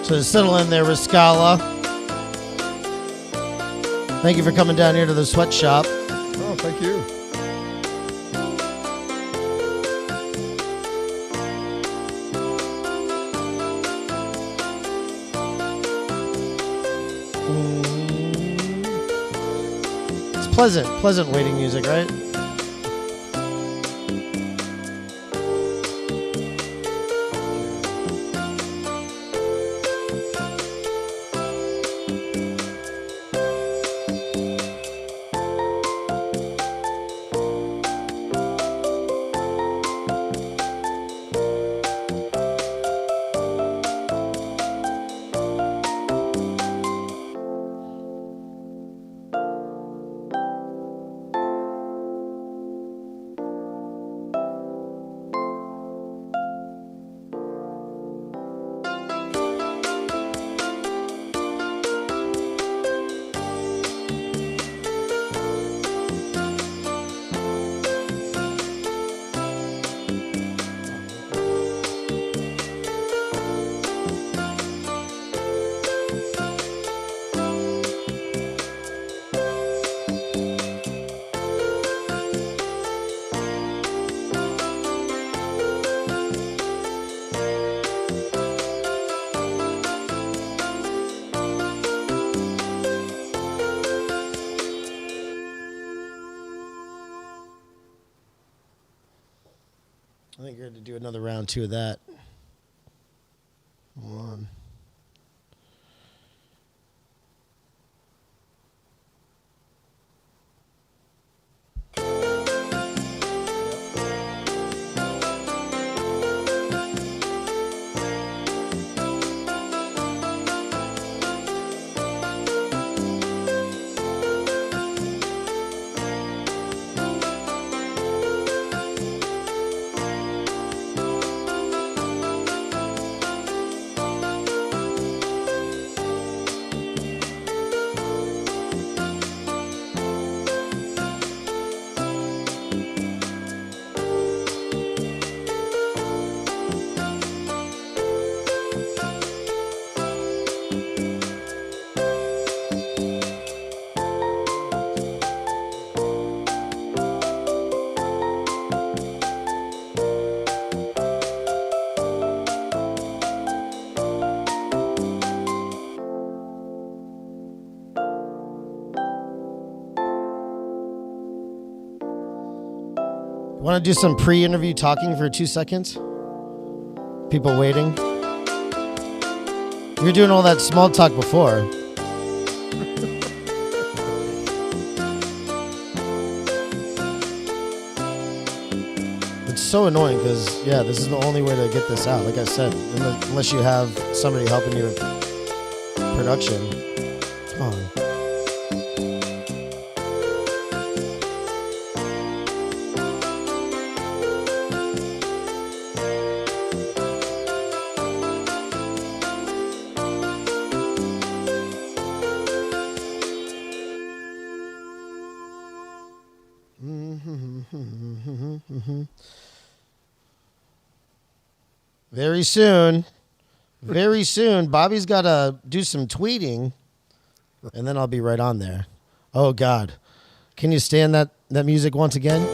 So settle in there, RISCALLA. Thank you for coming down here to the sweatshop. Oh, thank you. It's pleasant waiting music, right? I think you're going to do another round 2 of that. Hold on. Want to do some pre-interview talking for 2 seconds? People waiting. You were doing all that small talk before. It's so annoying because, yeah, this is the only way to get this out. Like I said, unless you have somebody helping you with production. Come on. Very soon, Bobby's got to do some tweeting, and then I'll be right on there. Oh, God. Can you stand that music once again?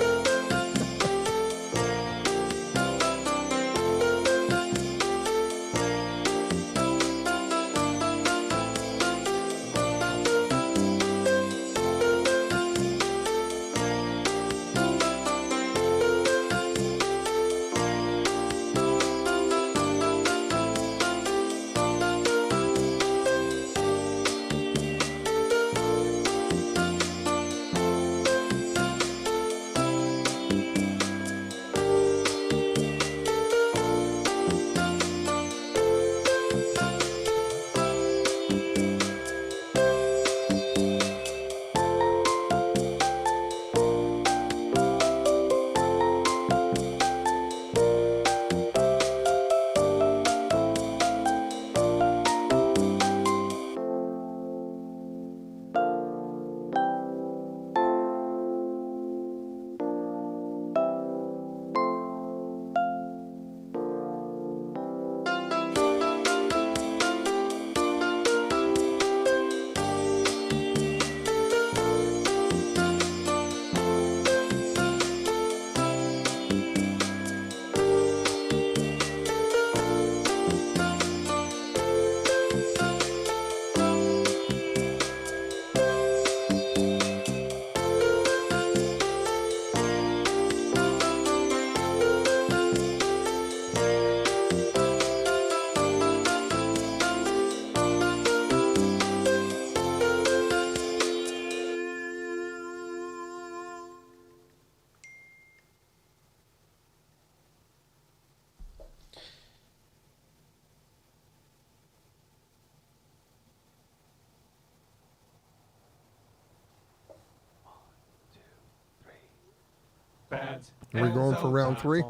Are we going for round 3?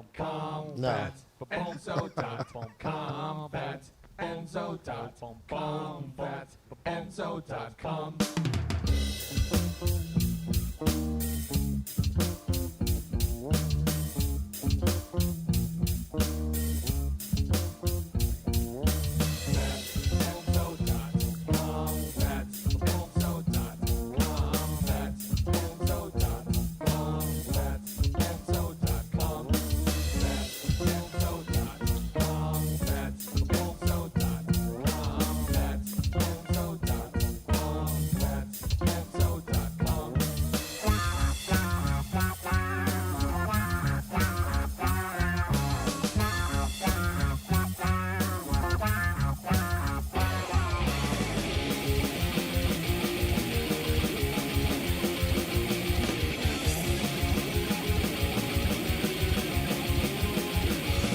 No.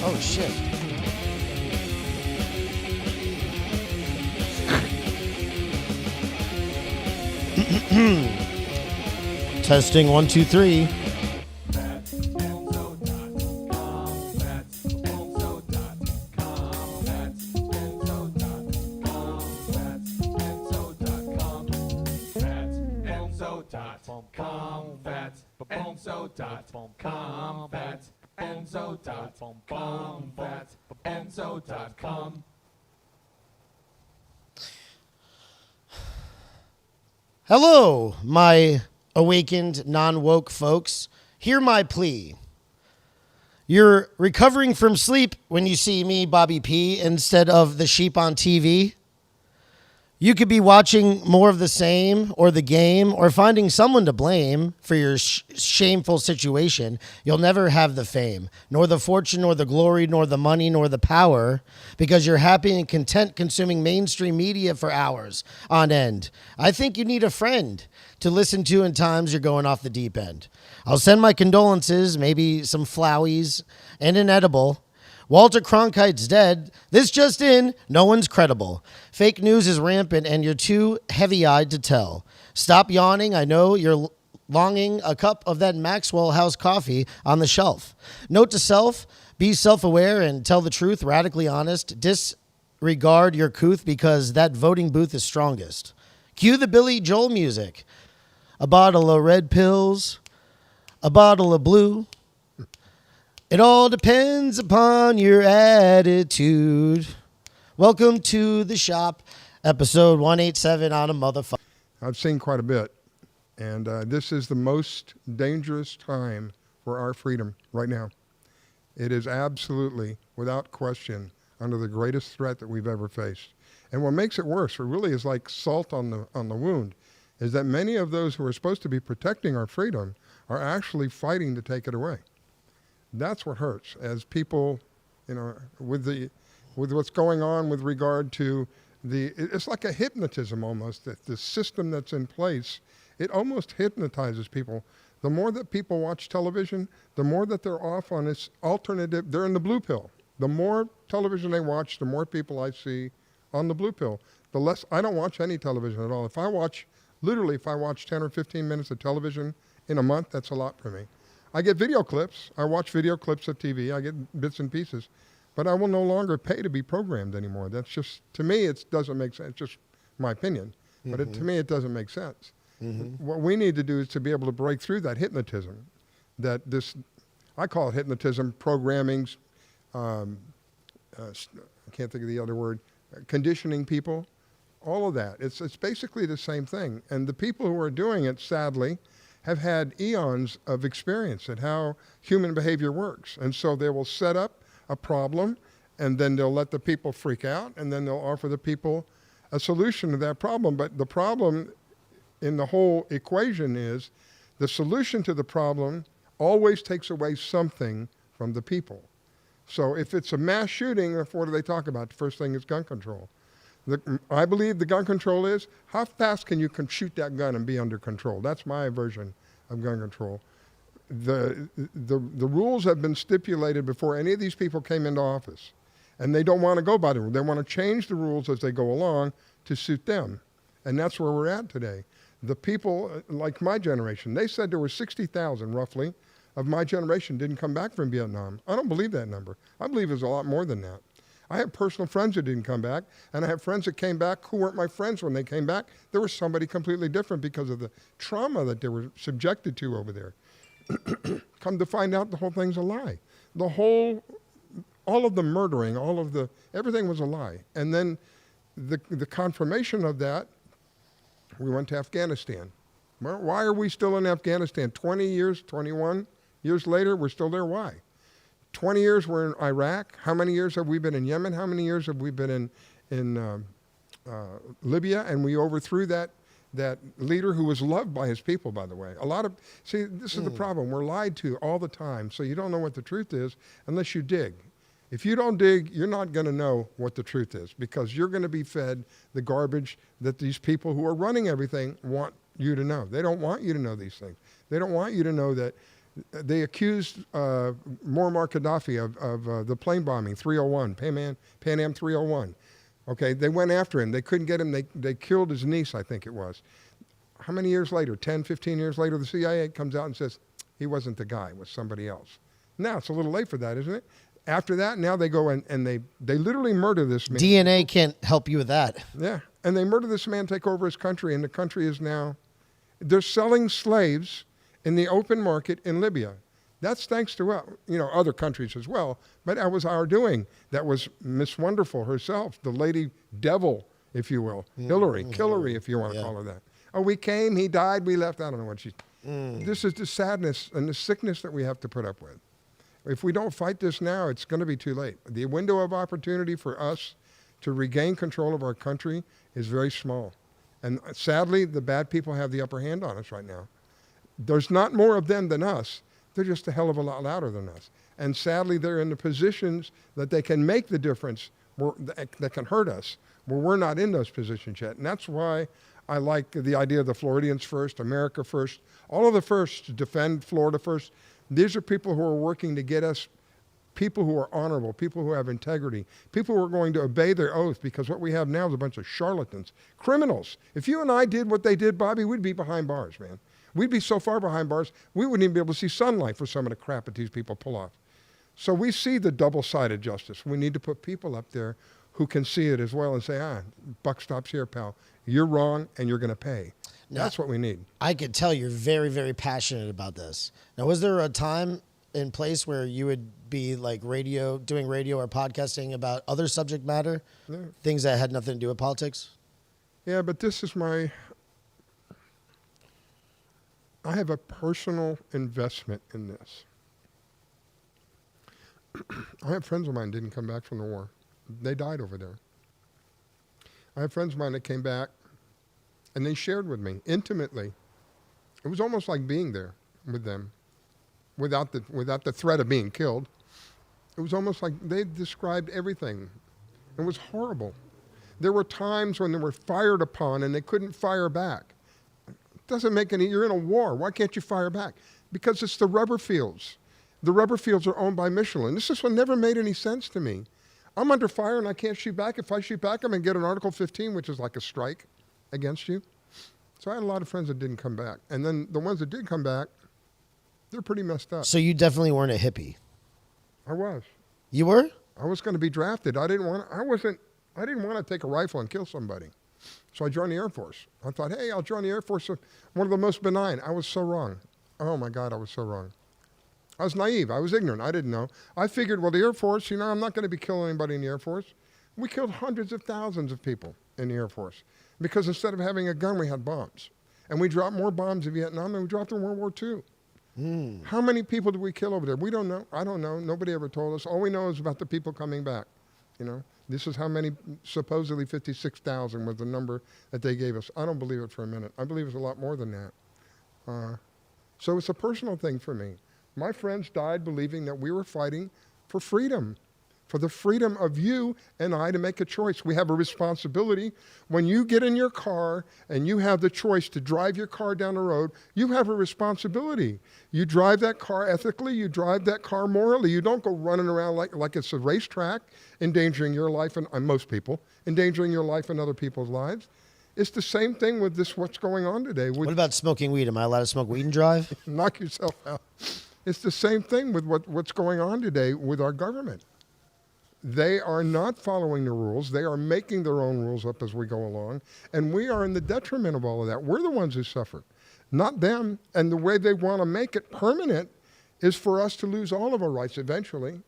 Oh, shit. Testing 1, 2, 3. Hello, my awakened, non-woke folks. Hear my plea. You're recovering from sleep when you see me, Bobby P, instead of the sheep on TV. You could be watching more of the same or the game or finding someone to blame for your shameful situation. You'll never have the fame, nor the fortune, nor the glory, nor the money, nor the power, because you're happy and content consuming mainstream media for hours on end. I think you need a friend to listen to in times you're going off the deep end. I'll send my condolences, maybe some flowies, and an edible. Walter Cronkite's dead. This just in, no one's credible. Fake news is rampant and you're too heavy-eyed to tell. Stop yawning. I know you're longing a cup of that Maxwell House coffee on the shelf. Note to self, be self-aware and tell the truth, radically honest. Disregard your couth because that voting booth is strongest. Cue the Billy Joel music. A bottle of red pills, a bottle of blue. It all depends upon your attitude. Welcome to the shop, episode 187 on a motherfucker. I've seen quite a bit, and this is the most dangerous time for our freedom right now. It is absolutely, without question, under the greatest threat that we've ever faced. And what makes it worse, it really is like salt on the wound, is that many of those who are supposed to be protecting our freedom are actually fighting to take it away. That's what hurts, as people, with what's going on with regard to it's like a hypnotism almost, that the system that's in place, it almost hypnotizes people. The more that people watch television, the more that they're off on this alternative, they're in the blue pill. The more television they watch, the more people I see on the blue pill. The less, I don't watch any television at all. If I watch 10 or 15 minutes of television in a month, that's a lot for me. I get video clips. I watch video clips of TV. I get bits and pieces. But I will no longer pay to be programmed anymore. That's just, to me, it doesn't make sense. It's just my opinion. Mm-hmm. But to me, it doesn't make sense. Mm-hmm. What we need to do is to be able to break through that hypnotism. I call it hypnotism, programming, I can't think of the other word, conditioning people, all of that. It's basically the same thing. And the people who are doing it, sadly, have had eons of experience at how human behavior works. And so they will set up a problem, and then they'll let the people freak out, and then they'll offer the people a solution to that problem. But the problem in the whole equation is the solution to the problem always takes away something from the people. So if it's a mass shooting, what do they talk about? The first thing is gun control. I believe the gun control is, how fast can you shoot that gun and be under control? That's my version of gun control. The rules have been stipulated before any of these people came into office. And they don't want to go by the rules. They want to change the rules as they go along to suit them. And that's where we're at today. The people, like my generation, they said there were 60,000 roughly of my generation didn't come back from Vietnam. I don't believe that number. I believe it's a lot more than that. I have personal friends who didn't come back, and I have friends that came back who weren't my friends when they came back. There was somebody completely different because of the trauma that they were subjected to over there. Come to find out, the whole thing's a lie. All of the murdering, everything was a lie. And then the confirmation of that, we went to Afghanistan. Why are we still in Afghanistan? 20 years, 21 years later, we're still there. Why? 20 years we're in Iraq. How many years have we been in Yemen? How many years have we been in Libya? And we overthrew that leader who was loved by his people, by the way. This is the problem. We're lied to all the time, so you don't know what the truth is unless you dig. If you don't dig, you're not going to know what the truth is, because you're going to be fed the garbage that these people who are running everything want you to know. They don't want you to know these things. They don't want you to know that they accused Muammar Gaddafi of the plane bombing, 301, Pan Am 301. Okay, they went after him. They couldn't get him. They killed his niece, I think it was. How many years later, 10, 15 years later, the CIA comes out and says, he wasn't the guy, it was somebody else. Now, it's a little late for that, isn't it? After that, now they go and they literally murder this man. DNA can't help you with that. Yeah, and they murder this man, take over his country, and the country is now, they're selling slaves in the open market in Libya. That's thanks to other countries as well, but that was our doing. That was Miss Wonderful herself, the lady devil, if you will, Hillary, if you want to call her that. Oh, we came, he died, we left. I don't know what she. This is the sadness and the sickness that we have to put up with. If we don't fight this now, it's going to be too late. The window of opportunity for us to regain control of our country is very small. And sadly, the bad people have the upper hand on us right now. There's not more of them than us. They're just a hell of a lot louder than us. And sadly, they're in the positions that they can make the difference that can hurt us, where we're not in those positions yet. And that's why I like the idea of the Floridians first, America first, all of the first to defend Florida first. These are people who are working to get us people who are honorable, people who have integrity, people who are going to obey their oath, because what we have now is a bunch of charlatans, criminals. If you and I did what they did, Bobby, we'd be behind bars, man. We'd be so far behind bars, we wouldn't even be able to see sunlight for some of the crap that these people pull off. So we see the double-sided justice. We need to put people up there who can see it as well and say, buck stops here, pal. You're wrong, and you're going to pay. Now, that's what we need. I could tell you're very, very passionate about this. Now, was there a time and place where you would be like doing radio or podcasting about other subject matter, things that had nothing to do with politics? Yeah, but this is I have a personal investment in this. I have friends of mine who didn't come back from the war. They died over there. I have friends of mine that came back, and they shared with me intimately. It was almost like being there with them, without the threat of being killed. It was almost like they described everything. It was horrible. There were times when they were fired upon and they couldn't fire back. It doesn't make you're in a war. Why can't you fire back? Because it's the rubber fields. The rubber fields are owned by Michelin. This one never made any sense to me. I'm under fire and I can't shoot back. If I shoot back, I'm going to get an Article 15, which is like a strike against you. So I had a lot of friends that didn't come back. And then the ones that did come back, they're pretty messed up. So you definitely weren't a hippie. I was. You were? I was going to be drafted. I didn't want to take a rifle and kill somebody. So I joined the Air Force. I thought, hey, I'll join the Air Force. One of the most benign. I was so wrong. Oh my God, I was so wrong. I was naive. I was ignorant. I didn't know. I figured, well, the Air Force, I'm not going to be killing anybody in the Air Force. We killed hundreds of thousands of people in the Air Force because instead of having a gun, we had bombs. And we dropped more bombs in Vietnam than we dropped in World War II. How many people did we kill over there? We don't know. I don't know. Nobody ever told us. All we know is about the people coming back. This is how many, supposedly 56,000 was the number that they gave us. I don't believe it for a minute. I believe it's a lot more than that. So it's a personal thing for me. My friends died believing that we were fighting for freedom, for the freedom of you and I to make a choice. We have a responsibility. When you get in your car and you have the choice to drive your car down the road, you have a responsibility. You drive that car ethically. You drive that car morally. You don't go running around like it's a racetrack, endangering your life and most people, endangering your life and other people's lives. It's the same thing with what's going on today. What about smoking weed? Am I allowed to smoke weed and drive? Knock yourself out. It's the same thing with what's going on today with our government. They are not following the rules. They are making their own rules up as we go along. And we are in the detriment of all of that. We're the ones who suffer, not them. And the way they want to make it permanent is for us to lose all of our rights eventually.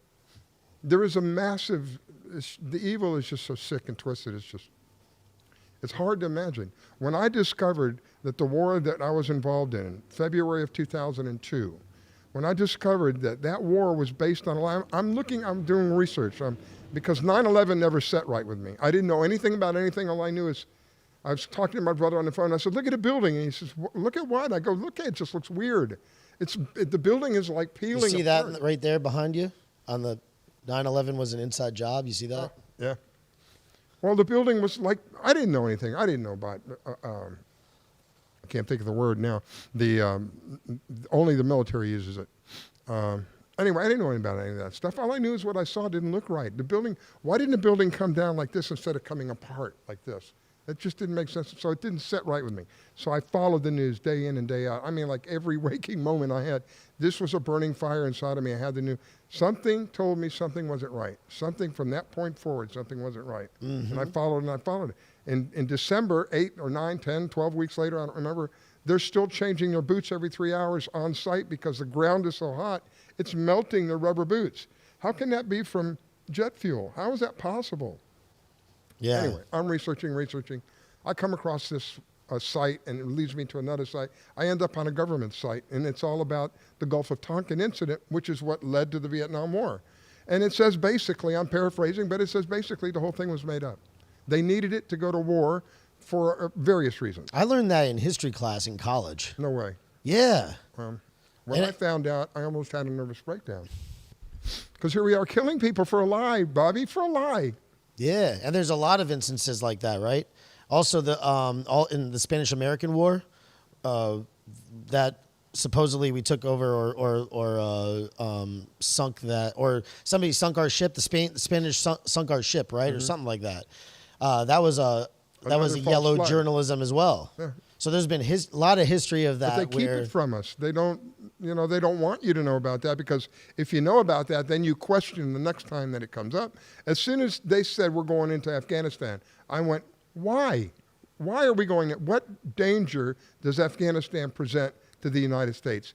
There is a massive, the evil is just so sick and twisted. It's hard to imagine. When I discovered that the war that I was involved in February of 2002, when I discovered that war was based on a lie, I'm doing research because 9/11 never set right with me. I didn't know anything about anything. All I knew is I was talking to my brother on the phone. I said, look at the building. And he says, look at what? I go, look at it. It just looks weird. The building is like peeling You see apart. that right there behind you? On the 9/11 was an inside job. You see that? Yeah. Well, the building was like, I didn't know anything. I didn't know about, I can't think of the word now. Only the military uses it. Anyway, I didn't know anything about any of that stuff. All I knew is what I saw didn't look right. The building, why didn't the building come down like this instead of coming apart like this? It just didn't make sense. So it didn't set right with me. So I followed the news day in and day out. I mean, like every waking moment I had, this was a burning fire inside of me. I had the news. Something told me something wasn't right. Something from that point forward, something wasn't right. Mm-hmm. And I followed it. In December, 8 or 9, 10, 12 weeks later, I don't remember, they're still changing their boots every 3 hours on site because the ground is so hot, it's melting the rubber boots. How can that be from jet fuel? How is that possible? Yeah. Anyway, I'm researching. I come across this site, and it leads me to another site. I end up on a government site, and it's all about the Gulf of Tonkin incident, which is what led to the Vietnam War. And it says basically, I'm paraphrasing, but it says basically the whole thing was made up. They needed it to go to war for various reasons. I learned that in history class in college. No way. Yeah. When I found out, I almost had a nervous breakdown. Because here we are killing people for a lie, Bobby, for a lie. Yeah, and there's a lot of instances like that, right? Also, all in the Spanish-American War, that supposedly we took over or sunk that, or somebody sunk our ship. The Spanish sunk our ship, right, or something like that. That was a yellow flag. Journalism as well. Yeah. So there's been a lot of history of that. But they keep it from us. They don't want you to know about that, because if you know about that, then you question the next time that it comes up. As soon as they said we're going into Afghanistan, I went, why? Why are we going there? What danger does Afghanistan present to the United States?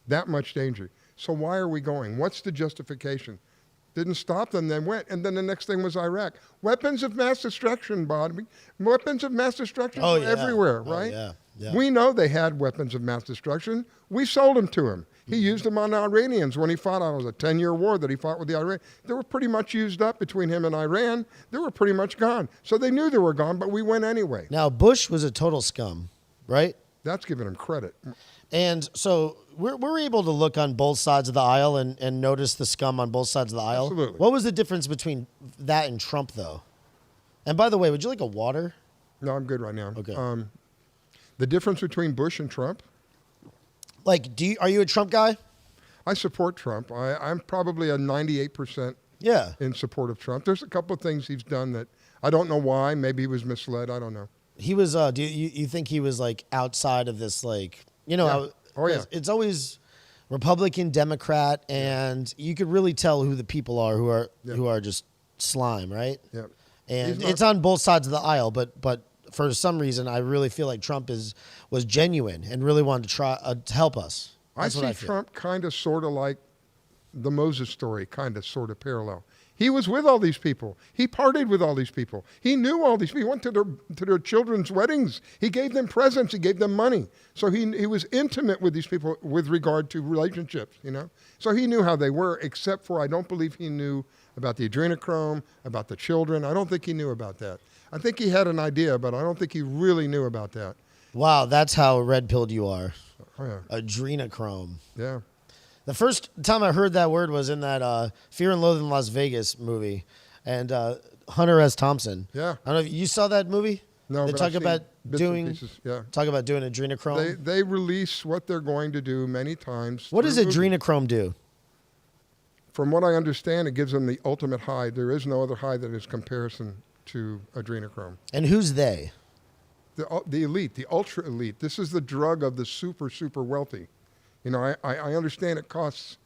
That much danger. So why are we going? What's the justification? Didn't stop them, then went. And then the next thing was Iraq. Weapons of mass destruction, Bobby. Weapons of mass destruction everywhere, right? Yeah. We know they had weapons of mass destruction. We sold them to him. He used them on the Iranians when he fought. It was a 10-year war that he fought with the Iranians. They were pretty much used up between him and Iran. They were pretty much gone. So they knew they were gone, but we went anyway. Now, Bush was a total scum, right? That's giving him credit. And so we're able to look on both sides of the aisle and notice the scum on both sides of the aisle. Absolutely. What was the difference between that and Trump, though? And by the way, would you like a water? No, I'm good right now. Okay. The difference between Bush and Trump? Like, are you a Trump guy? I support Trump. I'm probably a 98% in support of Trump. There's a couple of things he's done that I don't know why. Maybe he was misled. I don't know. He was, do you think he was like outside of this, like, it's always Republican, Democrat, and you could really tell who the people are who are just slime, right? Yeah. And it's on both sides of the aisle, but for some reason, I really feel like Trump was genuine and really wanted to try to help us. That's I see Trump kind of sort of like the Moses story, kind of sort of parallel. He was with all these people. He partied with all these people. He knew all these people. He went to their children's weddings. He gave them presents. He gave them money. So he was intimate with these people with regard to relationships, So he knew how they were, except for I don't believe he knew about the adrenochrome, about the children. I don't think he knew about that. I think he had an idea, but I don't think he really knew about that. Wow, that's how red-pilled you are. Oh, yeah. Adrenochrome. Yeah. The first time I heard that word was in that Fear and Loathing in Las Vegas movie, and Hunter S. Thompson. Yeah. I don't know if you saw that movie. No, they but talk about doing adrenochrome. They release what they're going to do many times. What does adrenochrome do? From what I understand, it gives them the ultimate high. There is no other high that is comparison to adrenochrome. And who's they? The elite, the ultra elite. This is the drug of the super, super wealthy. You know, I understand it costs,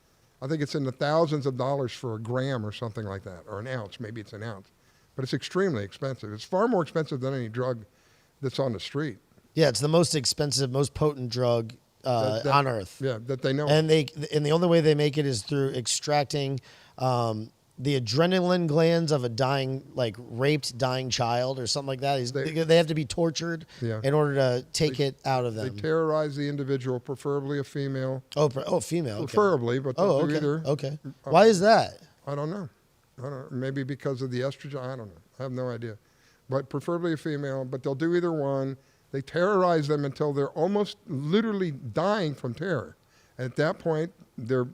I think it's in the thousands of dollars for a gram or something like that, or an ounce. Maybe it's an ounce. But it's extremely expensive. It's far more expensive than any drug that's on the street. Yeah, it's the most expensive, most potent drug on Earth. Yeah, that they know. And the only way they make it is through extracting the adrenaline glands of a raped dying child or something like that. They have to be tortured in order to take it out of them. They terrorize the individual, preferably a female. Oh, female. Okay. Preferably, but they'll do either. Okay. Why is that? I don't know. Maybe because of the estrogen. I don't know. I have no idea. But preferably a female, but they'll do either one. They terrorize them until they're almost literally dying from terror. And at that point, they're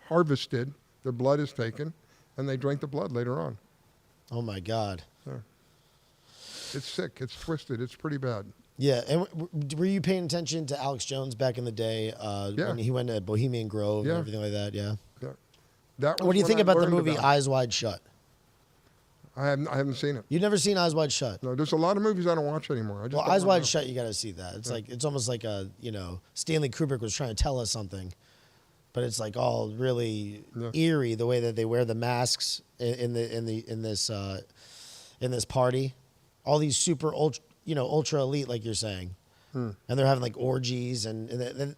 harvested, their blood is taken, and they drink the blood later on. Oh, my God. So, it's sick. It's twisted. It's pretty bad. Yeah. And were you paying attention to Alex Jones back in the day when he went to Bohemian Grove and everything like that? Yeah. Yeah. What do you think about the movie Eyes Wide Shut? I haven't seen it. You've never seen Eyes Wide Shut? No, there's a lot of movies I don't watch anymore. Eyes Wide Shut, you got to see that. It's it's almost like Stanley Kubrick was trying to tell us something, but it's like all really eerie the way that they wear the masks in this party, all these super ultra elite, like you're saying. And they're having like orgies and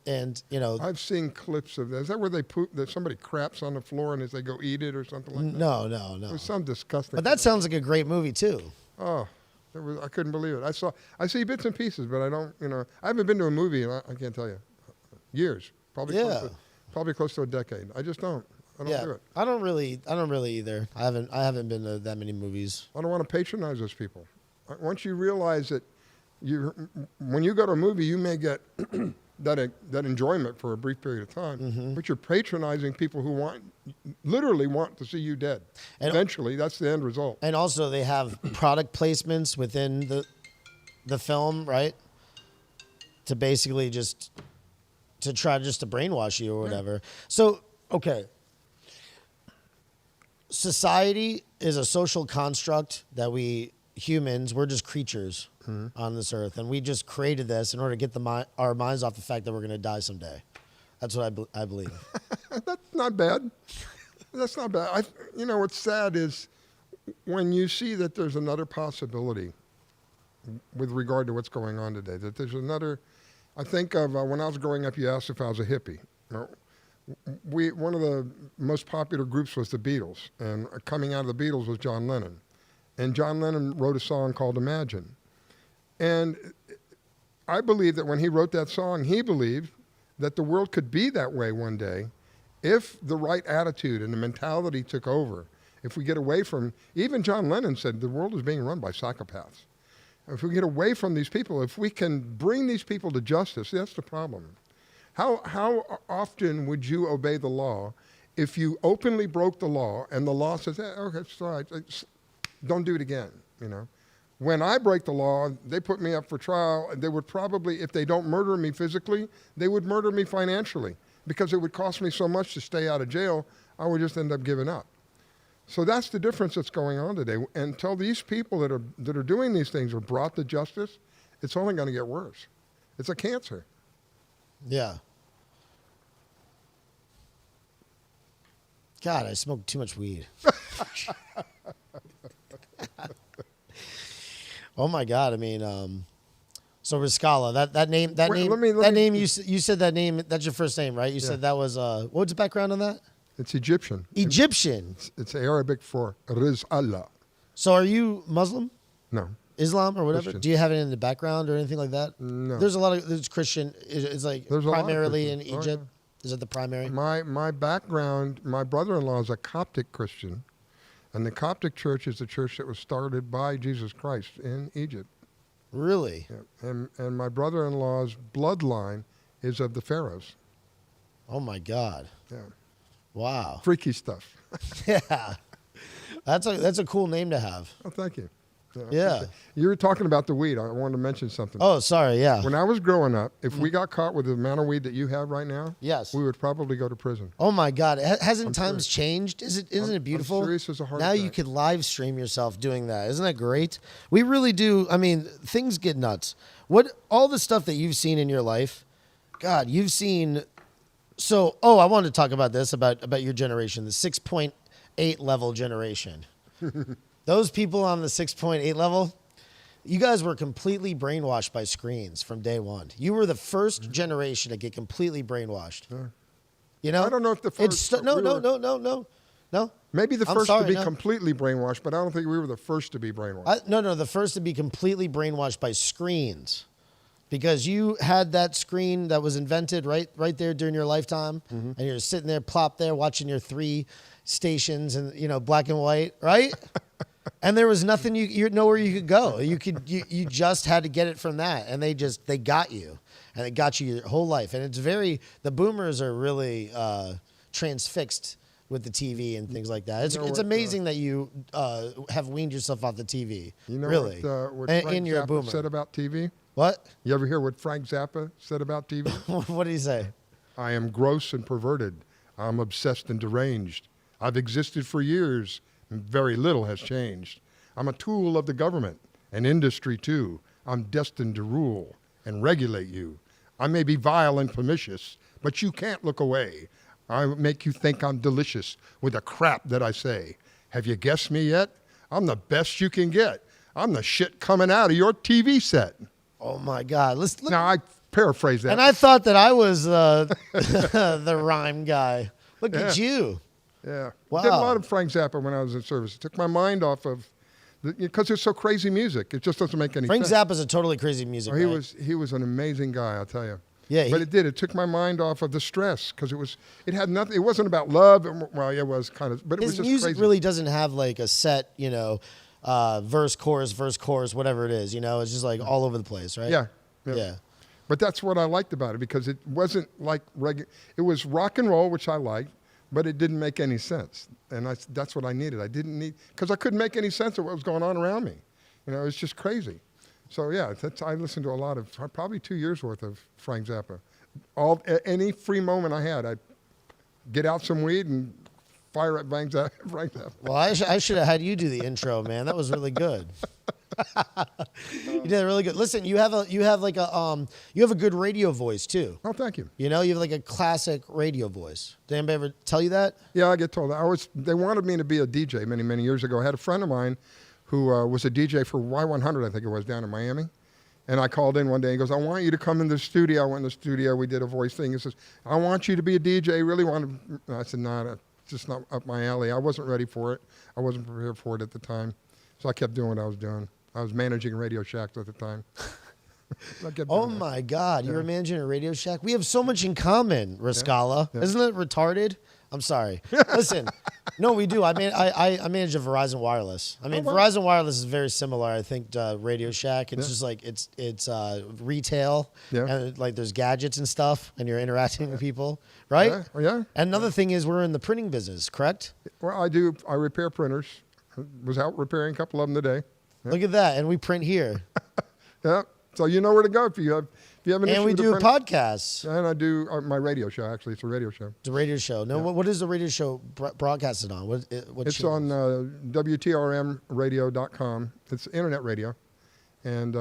I've seen clips of that. Is that where they poop? That somebody craps on the floor and as they go eat it or something like that? No. It was some disgusting. But that sounds like a great movie too. Oh, I couldn't believe it. I see bits and pieces, but I don't. I haven't been to a movie. I can't tell you, years. Probably close to a decade. I just don't. I don't do it. I don't really either. I haven't been to that many movies. I don't want to patronize those people. Once you realize that. When you go to a movie, you may get that enjoyment for a brief period of time, but you're patronizing people who literally want to see you dead. And eventually, that's the end result. And also, they have product placements within the film, right? To basically to try to brainwash you or whatever. Yeah. So, okay. Society is a social construct that we're just creatures on this earth, and we just created this in order to get our minds off the fact that we're going to die someday. That's what I believe. That's not bad. That's not bad. What's sad is when you see that there's another possibility with regard to what's going on today, that there's another. I think of when I was growing up, you asked if I was a hippie. One of the most popular groups was the Beatles, and coming out of the Beatles was John Lennon. And John Lennon wrote a song called Imagine. And I believe that when he wrote that song, he believed that the world could be that way one day if the right attitude and the mentality took over. If we get away from, even John Lennon said the world is being run by psychopaths. If we get away from these people, if we can bring these people to justice, that's the problem. How often would you obey the law if you openly broke the law and the law says, okay, it's all right, don't do it again, When I break the law, they put me up for trial. They would probably, if they don't murder me physically, they would murder me financially because it would cost me so much to stay out of jail, I would just end up giving up. So that's the difference that's going on today. Until these people that are doing these things are brought to justice, it's only going to get worse. It's a cancer. Yeah. God, I smoked too much weed. Oh my God! I mean, so RISCALLA, that name. You said that name. That's your first name, right? You said that was what's the background on that? It's Egyptian. Egyptian. It's Arabic for RISCALLA. So are you Muslim? No. Islam or whatever? Christian. Do you have it in the background or anything like that? No. There's Christian. It's like there's primarily in Egypt. Is it the primary? My background, my brother-in-law is a Coptic Christian, and the Coptic church is the church that was started by Jesus Christ in Egypt. Really? Yeah. And my brother-in-law's bloodline is of the pharaohs. Oh my God. Yeah. Wow. Freaky stuff. Yeah. That's a cool name to have. Oh, thank you. Yeah. You were talking about the weed. I wanted to mention something. Oh, sorry. Yeah. When I was growing up, if we got caught with the amount of weed that you have right now, yes, we would probably go to prison. Oh my God! Hasn't times changed? Isn't it beautiful? I'm serious as a heart now attack. You could live stream yourself doing that. Isn't that great? We really do. I mean, things get nuts. All the stuff that you've seen in your life, God, you've seen So, I wanted to talk about this, about your generation, the 6.8 level generation. Those people on the 6.8 level, you guys were completely brainwashed by screens from day one. You were the first generation to get completely brainwashed. You know? I don't know if the first. No. Maybe the I'm first sorry, to be no. completely brainwashed, but I don't think we were the first to be brainwashed. No, the first to be completely brainwashed by screens. Because you had that screen that was invented right there during your lifetime, and you're sitting there, plop there, watching your 3 stations and black and white, right? And there was nothing you nowhere you could go. You just had to get it from that, and they got you, and it got you your whole life. And the boomers are really transfixed with the TV and things like that. It's amazing that you have weaned yourself off the TV. You know really, what Frank you're a Zappa boomer. said about TV? What? You ever hear what Frank Zappa said about TV? What did he say? I am gross and perverted. I'm obsessed and deranged. I've existed for years, and very little has changed. I'm a tool of the government and industry too. I'm destined to rule and regulate you. I may be vile and pernicious, but you can't look away. I make you think I'm delicious with the crap that I say. Have you guessed me yet? I'm the best you can get. I'm the shit coming out of your TV set. Oh my God! Now I paraphrase that. And I thought that I was the rhyme guy. Look at you. Yeah. Wow. Did a lot of Frank Zappa when I was in service. It took my mind off of, because it's so crazy music. It just doesn't make any Frank sense. Zappa's a totally crazy music guy. He was an amazing guy, I'll tell you. Yeah. But it took my mind off of the stress because it had nothing. It wasn't about love. Well, it was kind of, but it was His just music crazy. really doesn't have like a set, verse, chorus, whatever it is. It's just like all over the place, right? Yeah. But that's what I liked about it because it wasn't like it was rock and roll, which I liked, but it didn't make any sense. And that's what I needed. I didn't need, because I couldn't make any sense of what was going on around me. It was just crazy. So yeah, I listened to a lot of, probably 2 years worth of Frank Zappa. Any free moment I had, I'd get out some weed and fire at Frank Zappa. Well, I should have had you do the intro, man. That was really good. You did really good. Listen, you have a good radio voice too. Oh, thank you. You have like a classic radio voice. Did anybody ever tell you that? Yeah, I get told that. They wanted me to be a DJ many, many years ago. I had a friend of mine who was a DJ for Y100, I think it was, down in Miami. And I called in one day. He goes, I want you to come in the studio. I went in the studio. We did a voice thing. He says, I want you to be a DJ. Really want to. I said, no, it's just not up my alley. I wasn't ready for it. I wasn't prepared for it at the time. So I kept doing what I was doing. I was managing Radio Shacks at the time. Oh my God, you were managing a Radio Shack? We have so much in common, RISCALLA. Yeah. Isn't it retarded? I'm sorry. Listen, no, we do. I manage a Verizon Wireless. Verizon Wireless is very similar, I think, to Radio Shack. It's just like it's retail, and like there's gadgets and stuff, and you're interacting with people, right? Yeah. And another thing is we're in the printing business, correct? Well, I do. I repair printers. I was out repairing a couple of them today. Yeah. Look at that, and we print here. Yeah, so you know where to go if you have an issue. And we do podcasts. And I do my radio show. Actually, it's a radio show. It's a radio show. No, what is the radio show broadcasted on? It's show? On WTRMradio.com. It's internet radio, and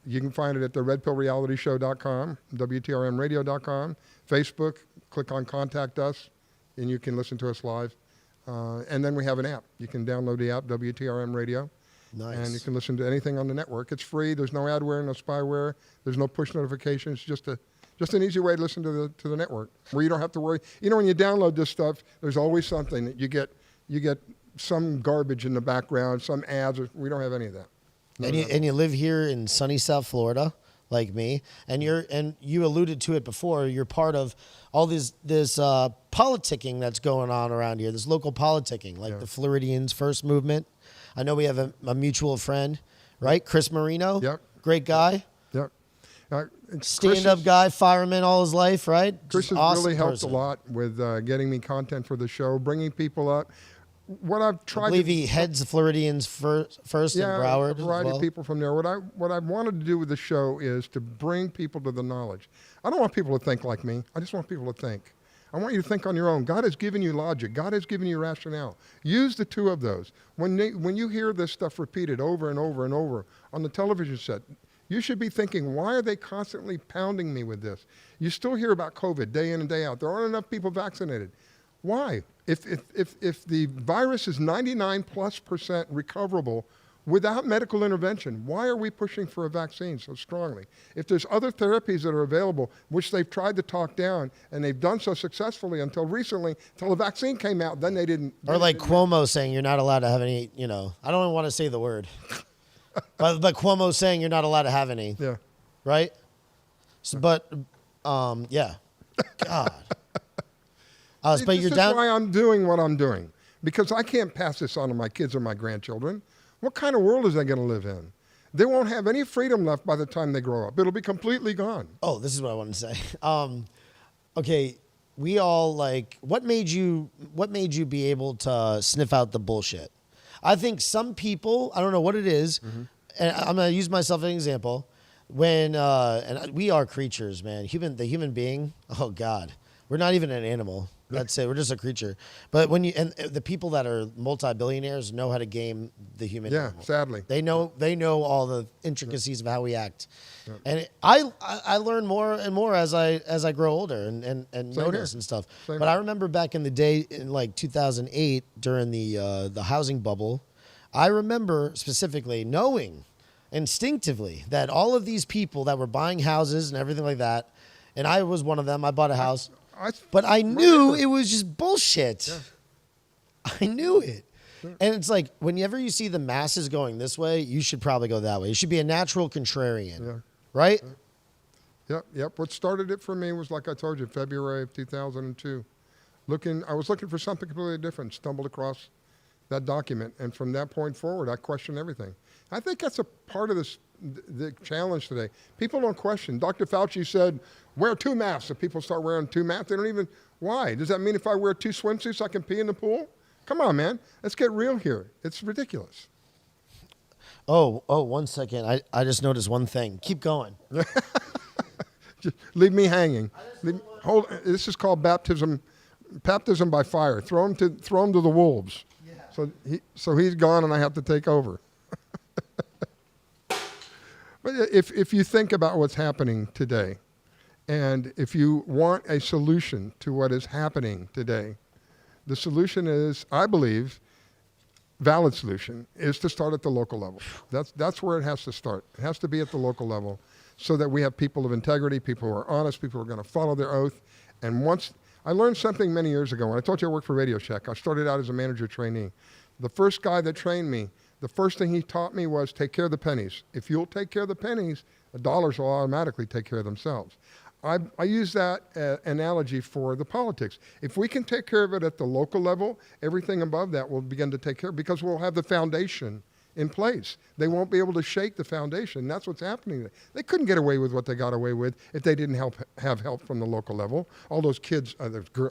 you can find it at the redpillrealityshow.com, WTRMradio.com, Facebook. Click on Contact Us, and you can listen to us live. And then we have an app. You can download the app, WTRM Radio. Nice. And you can listen to anything on the network. It's free. There's no adware, no spyware. There's no push notifications. Just an easy way to listen to the network where you don't have to worry. When you download this stuff, there's always something that you get some garbage in the background, some ads. We don't have any of that. And you live here in sunny South Florida, like me, and you alluded to it before. You're part of all this politicking that's going on around here. This local politicking, like the Floridians' first movement. I know we have a mutual friend, right? Chris Marino. Yep. Great guy. Yep. Stand-up guy, fireman all his life, right? Chris has awesome really helped person. a lot with getting me content for the show, bringing people up. What I've tried. I believe he heads the Floridians first in Broward. A variety as well. of people from there. What I wanted to do with the show is to bring people to the knowledge. I don't want people to think like me. I just want people to think. I want you to think on your own. God has given you logic. God has given you rationale. Use the two of those. When you hear this stuff repeated over and over and over on the television set, You should be thinking, why are they constantly pounding me with this? You still hear about COVID day in and day out. There aren't enough people vaccinated. Why? If the virus is 99+% recoverable without medical intervention, why are we pushing for a vaccine so strongly? If there's other therapies that are available, which they've tried to talk down, and they've done so successfully until recently, until the vaccine came out, then they didn't. Or like Cuomo saying you're not allowed to have any, I don't even want to say the word. but Cuomo saying you're not allowed to have any. Yeah. Right? So, but, yeah. God. But This you're is down. why I'm doing what I'm doing. Because I can't pass this on to my kids or my grandchildren. What kind of world is they going to live in? They won't have any freedom left by the time they grow up. It'll be completely gone. Oh, this is what I want to say. Okay, we all what made you be able to sniff out the bullshit? I think some people, I don't know what it is, and I'm going to use myself as an example. When and we are creatures, man. The human being, oh God, we're not even an animal. That's it. We're just a creature. But the people that are multi-billionaires know how to game the human animal. Sadly. They know all the intricacies of how we act. Yeah. And I learn more and more as I grow older and notice and stuff. But I remember back in the day in 2008 during the housing bubble, I remember specifically knowing instinctively that all of these people that were buying houses and everything like that, and I was one of them. I bought a house. But I knew it was just bullshit. Yeah. I knew it. Yeah. And it's like, whenever you see the masses going this way, you should probably go that way. You should be a natural contrarian, right? Yep. What started it for me was, like I told you, February of 2002. I was looking for something completely different, stumbled across that document. And from that point forward, I questioned everything. I think that's a part of the challenge today. People don't question. Dr. Fauci said, wear 2 masks. If people start wearing 2 masks, they don't even, why? Does that mean if I wear 2 swimsuits, I can pee in the pool? Come on, man. Let's get real here. It's ridiculous. Oh, 1 second. I just noticed one thing. Keep going. Just leave me hanging. This is called baptism by fire. Throw him to the wolves. Yeah. So he's gone and I have to take over. But if you think about what's happening today, and if you want a solution to what is happening today, the solution is, I believe, valid solution, is to start at the local level. That's where it has to start. It has to be at the local level so that we have people of integrity, people who are honest, people who are going to follow their oath. And once, I learned something many years ago. When I told you I worked for Radio Shack, I started out as a manager trainee. The first guy that trained me, the first thing he taught me was take care of the pennies. If you'll take care of the pennies, the dollars will automatically take care of themselves. I use that analogy for the politics. If we can take care of it at the local level, everything above that will begin to take care of, because we'll have the foundation in place. They won't be able to shake the foundation. That's what's happening. They couldn't get away with what they got away with if they didn't have help from the local level. All those kids,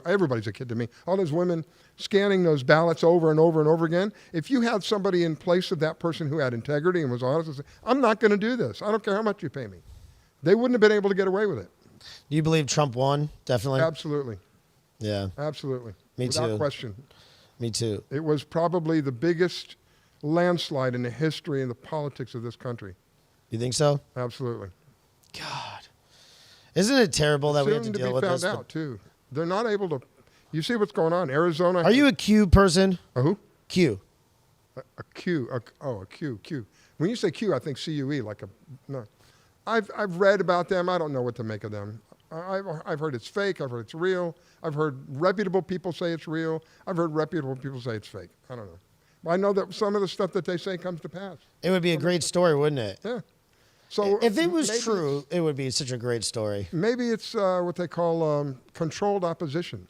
everybody's a kid to me, all those women scanning those ballots over and over and over again. If you had somebody in place of that person who had integrity and was honest and said, I'm not going to do this. I don't care how much you pay me. They wouldn't have been able to get away with it. Do you believe Trump won? Definitely. Absolutely. Yeah. Absolutely. Me too. Without question. Me too. It was probably the biggest landslide in the history and the politics of this country. You think so? Absolutely. God. Isn't it terrible that we have to deal with this? Soon to be found out, too. They're not able to. You see what's going on? Arizona. Are you a Q person? A who? Q. A Q. A Q. When you say Q, I think CUE, like a, no. I've read about them. I don't know what to make of them. I've heard it's fake. I've heard it's real. I've heard reputable people say it's real. I've heard reputable people say it's fake. I don't know. I know that some of the stuff that they say comes to pass. It would be a great story, wouldn't it? Yeah. So if it was true, it would be such a great story. Maybe it's what they call controlled opposition,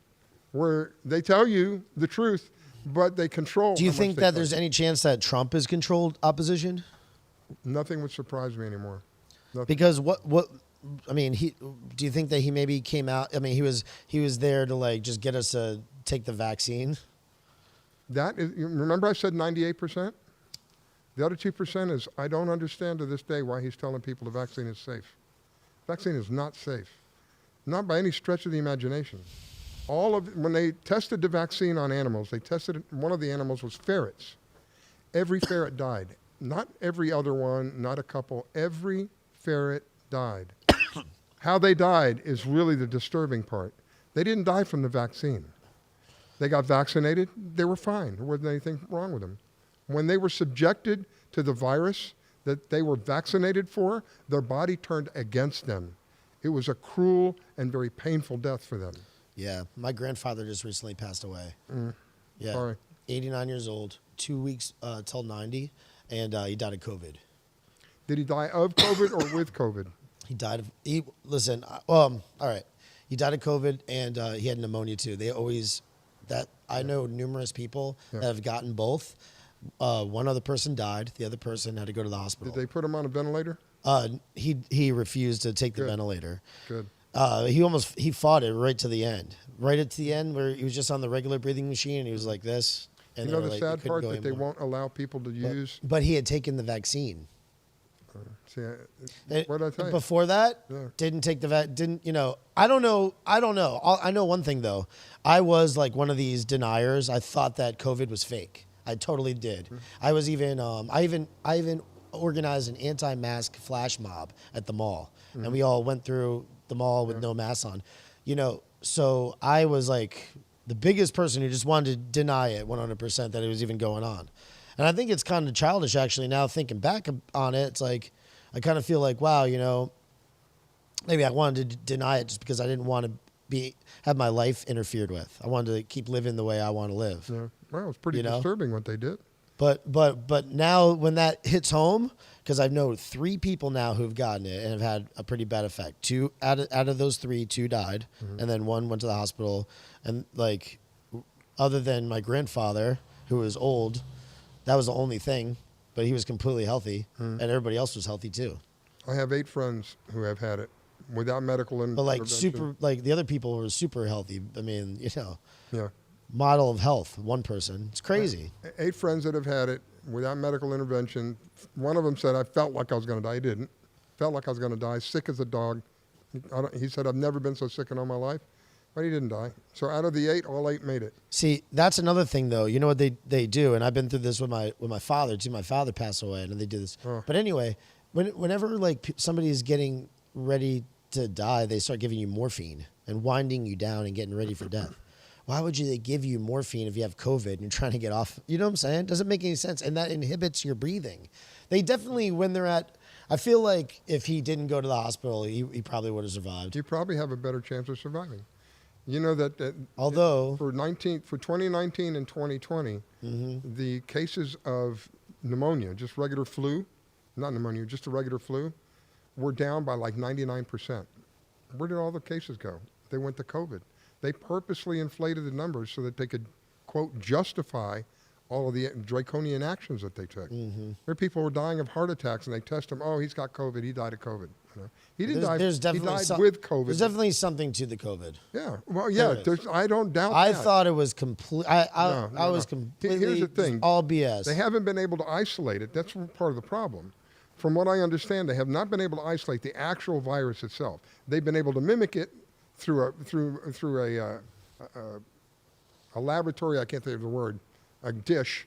where they tell you the truth, but they control. Do you think that there's any chance that Trump is controlled opposition? Nothing would surprise me anymore. Nothing. Because what I mean, do you think that he maybe came out? I mean, he was there to like just get us to take the vaccine. That is, remember I said 98%? The other 2% is, I don't understand to this day why he's telling people the vaccine is safe. Vaccine is not safe. Not by any stretch of the imagination. When they tested the vaccine on animals, they tested it, one of the animals was ferrets. Every ferret died. Not every other one, not a couple. Every ferret died. How they died is really the disturbing part. They didn't die from the vaccine. They got vaccinated. They were fine. There wasn't anything wrong with them. When they were subjected to the virus that they were vaccinated for, their body turned against them. It was a cruel and very painful death for them. Yeah, my grandfather just recently passed away. Yeah, Sorry. 89 years old, 2 weeks till 90, and he died of COVID. Did he die of COVID or with COVID? He died of, all right. He died of COVID, and he had pneumonia too. I know numerous people that have gotten both. One other person died. The other person had to go to the hospital. Did they put him on a ventilator? He refused to take the ventilator. Good. He fought it right to the end. Right at the end where he was just on the regular breathing machine and he was like this. And You know the sad part that they won't allow people to use? But he had taken the vaccine. See, what did I tell you? Before that, Yeah. didn't take the I don't know. I know one thing though. I was like one of these deniers. I thought that COVID was fake. I totally did. Mm-hmm. I was even I even organized an anti-mask flash mob at the mall. Mm-hmm. And we all went through the mall with no masks on. So I was like the biggest person who just wanted to deny it 100% that it was even going on. And I think it's kind of childish, actually, now thinking back on it. It's like, I kind of feel like, wow, maybe I wanted to deny it just because I didn't want to have my life interfered with. I wanted to keep living the way I want to live. Yeah. Well, it was pretty disturbing what they did. But now when that hits home, because I know 3 people now who've gotten it and have had a pretty bad effect. 2 out of those 3, 2 died, and then 1 went to the hospital. And like, other than my grandfather, who was old, that was the only thing, but he was completely healthy, and everybody else was healthy too. I have 8 friends who have had it without medical intervention. But like the other people were super healthy. I mean, Yeah. model of health. One person, it's crazy. 8 friends that have had it without medical intervention. One of them said, I felt like I was going to die. He didn't. Felt like I was going to die, sick as a dog. He said, I've never been so sick in all my life. But he didn't die. So out of the 8, all 8 made it. See, that's another thing, though. You know what they do, and I've been through this with my father too. My father passed away, and they do this. Oh. But anyway, whenever like somebody is getting ready to die, they start giving you morphine and winding you down and getting ready for death. Why would they give you morphine if you have COVID and you're trying to get off? You know what I'm saying? Doesn't make any sense, and that inhibits your breathing. They definitely, when they're at, I feel like if he didn't go to the hospital, he probably would have survived. You probably have a better chance of surviving. You know that Although for 2019 and 2020, the cases of pneumonia, just regular flu, not pneumonia, just a regular flu, were down by like 99%. Where did all the cases go? They went to COVID. They purposely inflated the numbers so that they could, quote, justify all of the draconian actions that they took. There are people who were dying of heart attacks, and they test them. Oh, he's got COVID. He died of COVID. He didn't die. There's he definitely died with COVID. There's definitely something to the COVID. Yeah. Well, yeah. I don't doubt I that. thought it was complete. I was No. completely. Here's the thing. All BS. They haven't been able to isolate it. That's part of the problem. From what I understand, they have not been able to isolate the actual virus itself. They've been able to mimic it through a laboratory. I can't think of the word. A dish,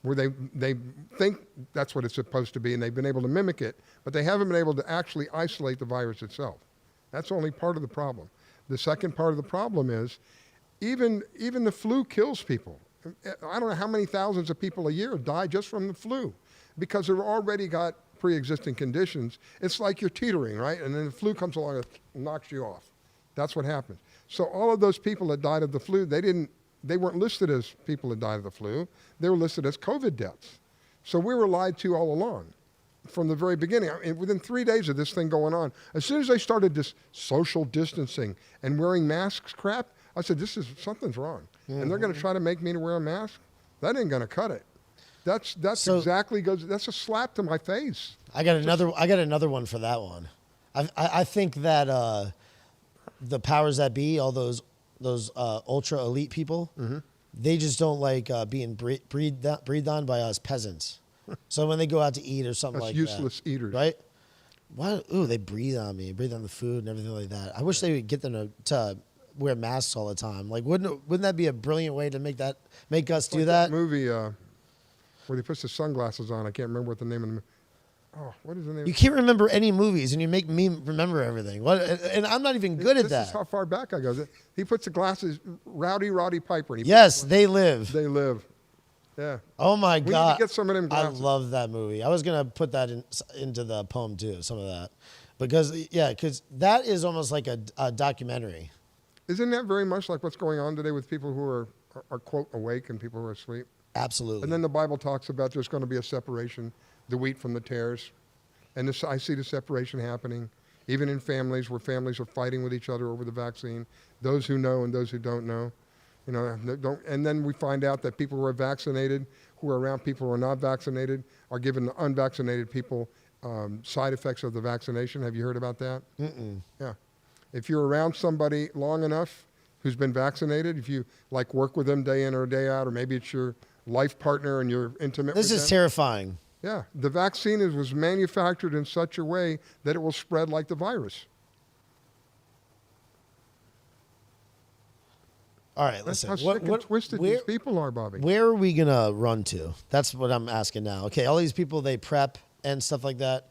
where they think that's what it's supposed to be, and they've been able to mimic it, but they haven't been able to actually isolate the virus itself. That's only part of the problem. The second part of the problem is even the flu kills people. I don't know how many thousands of people a year die just from the flu because they've already got pre-existing conditions. It's like you're teetering, right? And then the flu comes along and knocks you off. That's what happens. So all of those people that died of the flu, they weren't listed as people that died of the flu. They were listed as COVID deaths. So we were lied to all along from the very beginning. Within 3 days of this thing going on, as soon as they started this social distancing and wearing masks crap, I said, something's wrong. And they're going to try to make me to wear a mask? That ain't going to cut it. That's a slap to my face. I got another one for that one. I think that the powers that be, all those ultra elite people, they just don't like being breathed on by us peasants. So when they go out to eat or something That's like useless that, eaters, right? What? Ooh, they breathe on me, breathe on the food and everything like that. I wish they would get them to wear masks all the time. Like, wouldn't that be a brilliant way to make us do that? Movie where he puts the sunglasses on. I can't remember what the name of the movie. Oh, what is the name? You can't remember any movies, and you make me remember everything. What? And I'm not even good at that. This is how far back I go. He puts the glasses, Roddy Piper. And Yes, They Live. They Live. Yeah. Oh my We God! need to get some of them glasses. I love that movie. I was gonna put that into the poem too. Some of that, because that is almost like a documentary. Isn't that very much like what's going on today with people who are quote awake and people who are asleep? Absolutely. And then the Bible talks about there's going to be a separation, the wheat from the tares. And I see the separation happening, even in families where families are fighting with each other over the vaccine, those who know and those who don't know. You know, and then we find out that people who are vaccinated, who are around people who are not vaccinated, are giving the unvaccinated people side effects of the vaccination. Have you heard about that? Mm-mm. Yeah. If you're around somebody long enough who's been vaccinated, if you like work with them day in or day out, or maybe it's your life partner and you're intimate with them. This is terrifying. Yeah, the vaccine was manufactured in such a way that it will spread like the virus. All right, That's listen. how sick and twisted these people are, Bobby. Where are we gonna run to? That's what I'm asking now. Okay, all these people, they prep and stuff like that.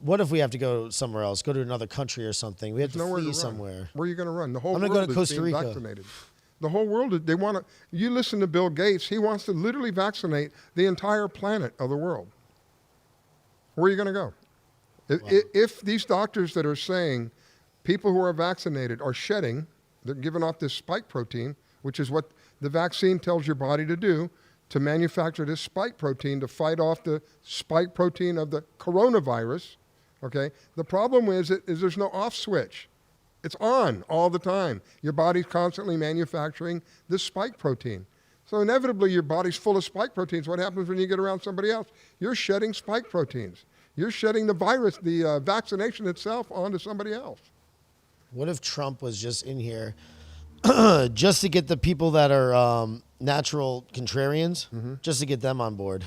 What if we have to go somewhere else? Go to another country or something? We have to flee somewhere. Where are you going to run? The whole I'm world gonna go to is Costa being Rica. vaccinated. The whole world, they want to. You listen to Bill Gates. He wants to literally vaccinate the entire planet of the world. Where are you going to go? If these doctors that are saying people who are vaccinated are shedding, they're giving off this spike protein, which is what the vaccine tells your body to do, to manufacture this spike protein to fight off the spike protein of the coronavirus. Okay. The problem is there's no off switch. It's on all the time. Your body's constantly manufacturing this spike protein. So inevitably, your body's full of spike proteins. What happens when you get around somebody else? You're shedding spike proteins. You're shedding the virus, the vaccination itself, onto somebody else. What if Trump was just in here just to get the people that are natural contrarians, just to get them on board?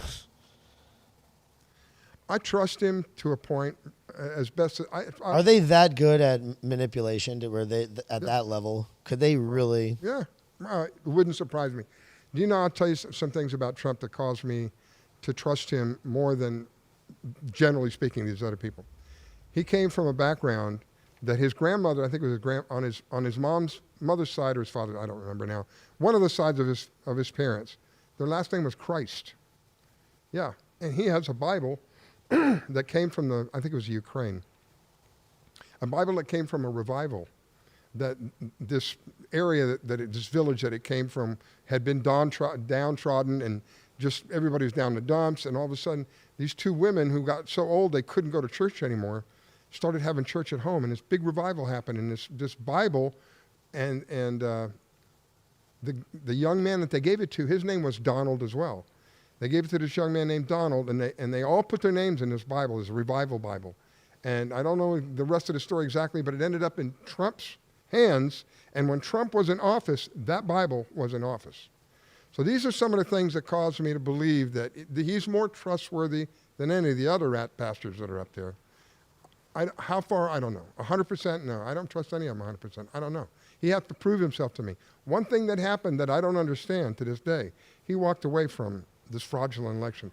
I trust him to a point as best as Are they that good at manipulation to where they at that level? Could they really? Yeah, it wouldn't surprise me. Do you know, I'll tell you some things about Trump that caused me to trust him more than, generally speaking, these other people. He came from a background that his grandmother, I think it was on his mother's side or his father, I don't remember now, one of the sides of his parents, their last name was Christ. Yeah, and he has a Bible that came from I think it was Ukraine. A Bible that came from a revival, that this area, this village that it came from had been downtrodden, and just everybody was down in the dumps, and all of a sudden these two women who got so old they couldn't go to church anymore started having church at home, and this big revival happened, and this Bible, and the young man that they gave it to, his name was Donald as well. They gave it to this young man named Donald, and they all put their names in this Bible, this revival Bible. And I don't know the rest of the story exactly, but it ended up in Trump's hands, and when Trump was in office, that Bible was in office. So these are some of the things that caused me to believe that he's more trustworthy than any of the other rat pastors that are up there. How far? I don't know. 100%? No. I don't trust any of them 100%. I don't know. He has to prove himself to me. One thing that happened that I don't understand to this day, he walked away from this fraudulent election.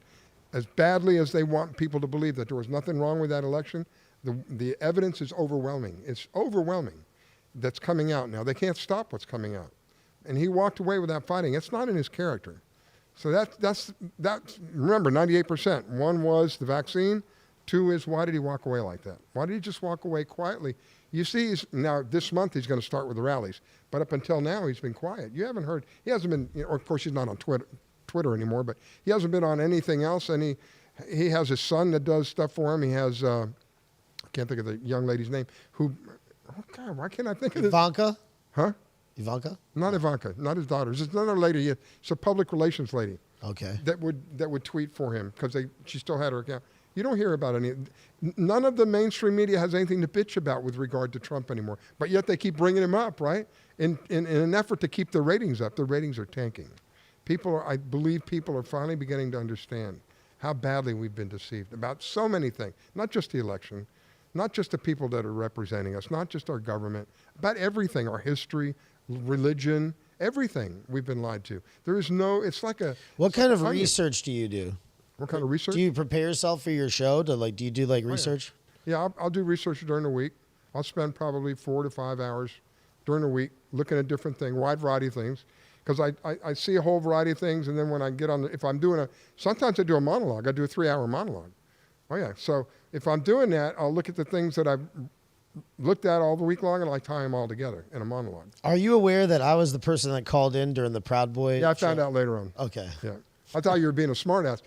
As badly as they want people to believe that there was nothing wrong with that election, the evidence is overwhelming. It's overwhelming that's coming out now. They can't stop what's coming out. And he walked away without fighting. It's not in his character. So that's remember, 98%. One was the vaccine. Two is, why did he walk away like that? Why did he just walk away quietly? You see, now this month he's going to start with the rallies. But up until now, he's been quiet. You haven't heard. He hasn't been, of course, he's not on Twitter anymore, but he hasn't been on anything else. And he has his son that does stuff for him. He has, I can't think of the young lady's name, oh God, why can't I think of this? Ivanka? Huh? Ivanka? Not Ivanka, not his daughter. It's another lady. It's a public relations lady. Okay. That would tweet for him because she still had her account. You don't hear about any. None of the mainstream media has anything to bitch about with regard to Trump anymore. But yet they keep bringing him up, right? In an effort to keep the ratings up. The ratings are tanking. I believe people are finally beginning to understand how badly we've been deceived about so many things. Not just the election, not just the people that are representing us, not just our government, about everything, our history, religion, everything we've been lied to. There is no, it's like a... What kind of research do you do? What kind of research? Do you prepare yourself for your show? Do you do research? Yeah, I'll do research during the week. I'll spend probably 4 to 5 hours during the week looking at different things, wide variety of things, because I see a whole variety of things, and then when I get on, if I'm doing sometimes I do a monologue. I do a 3-hour monologue. Oh yeah, so if I'm doing that, I'll look at the things that I've looked at all the week long, and I tie them all together in a monologue. Are you aware that I was the person that called in during the Proud Boy? Yeah, I found out later on. Okay. Yeah. I thought you were being a smartass,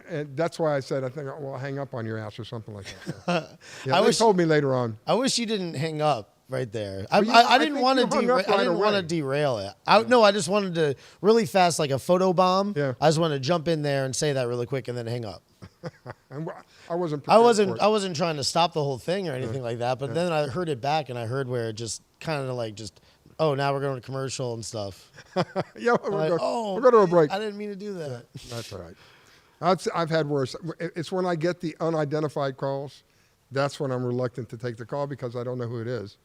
and that's why I said I think I'll hang up on your ass or something like that. Yeah, they told me later on. I wish you didn't hang up right there. Well, I didn't want to. I didn't want to derail it. No, I just wanted to really fast, like a photo bomb. Yeah. I just wanted to jump in there and say that really quick and then hang up. And I wasn't. I wasn't trying to stop the whole thing or anything like that. But then I heard it back and I heard where it just kind of oh, now we're going to commercial and stuff. Yeah, we'll go to a break. I didn't mean to do that. That's all right. I've had worse. It's when I get the unidentified calls, that's when I'm reluctant to take the call because I don't know who it is.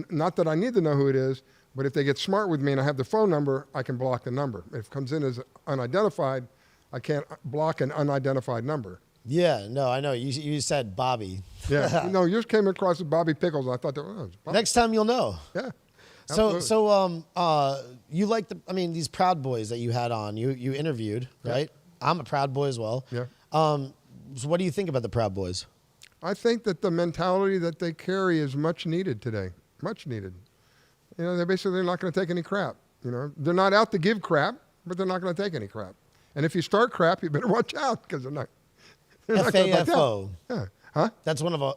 Not that I need to know who it is, but if they get smart with me and I have the phone number, I can block the number. If it comes in as unidentified, I can't block an unidentified number. Yeah, no, I know. You said Bobby. Yeah. No, yours came across as Bobby Pickles. I thought that was Bobby. Next time you'll know. Yeah. So you like these Proud Boys that you had on, you interviewed, right? Yeah. I'm a Proud Boy as well. Yeah. So what do you think about the Proud Boys? I think that the mentality that they carry is much needed today. Much needed. They're basically not going to take any crap. They're not out to give crap, but they're not going to take any crap. And if you start crap, you better watch out because they're not. FAFO. Yeah. Huh? That's one of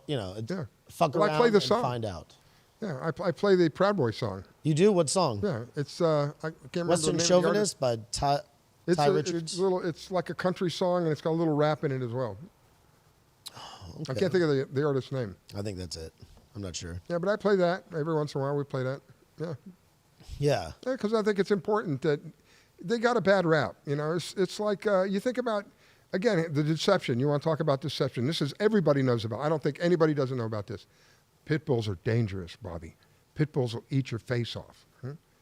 fuck around play the and song. Find out. Yeah, I play the Proud Boy song. You do? What song? Yeah, it's I can't remember Western the name Chauvinist by Ty Richards. It's like a country song, and it's got a little rap in it as well. Okay. I can't think of the artist's name. I think that's it. I'm not sure. Yeah, but I play that every once in a while. We play that. Yeah. Yeah. Because I think it's important that they got a bad rap. It's like you think about. Again, the deception. You want to talk about deception. This is everybody knows about. I don't think anybody doesn't know about this. Pit bulls are dangerous, Bobby. Pit bulls will eat your face off.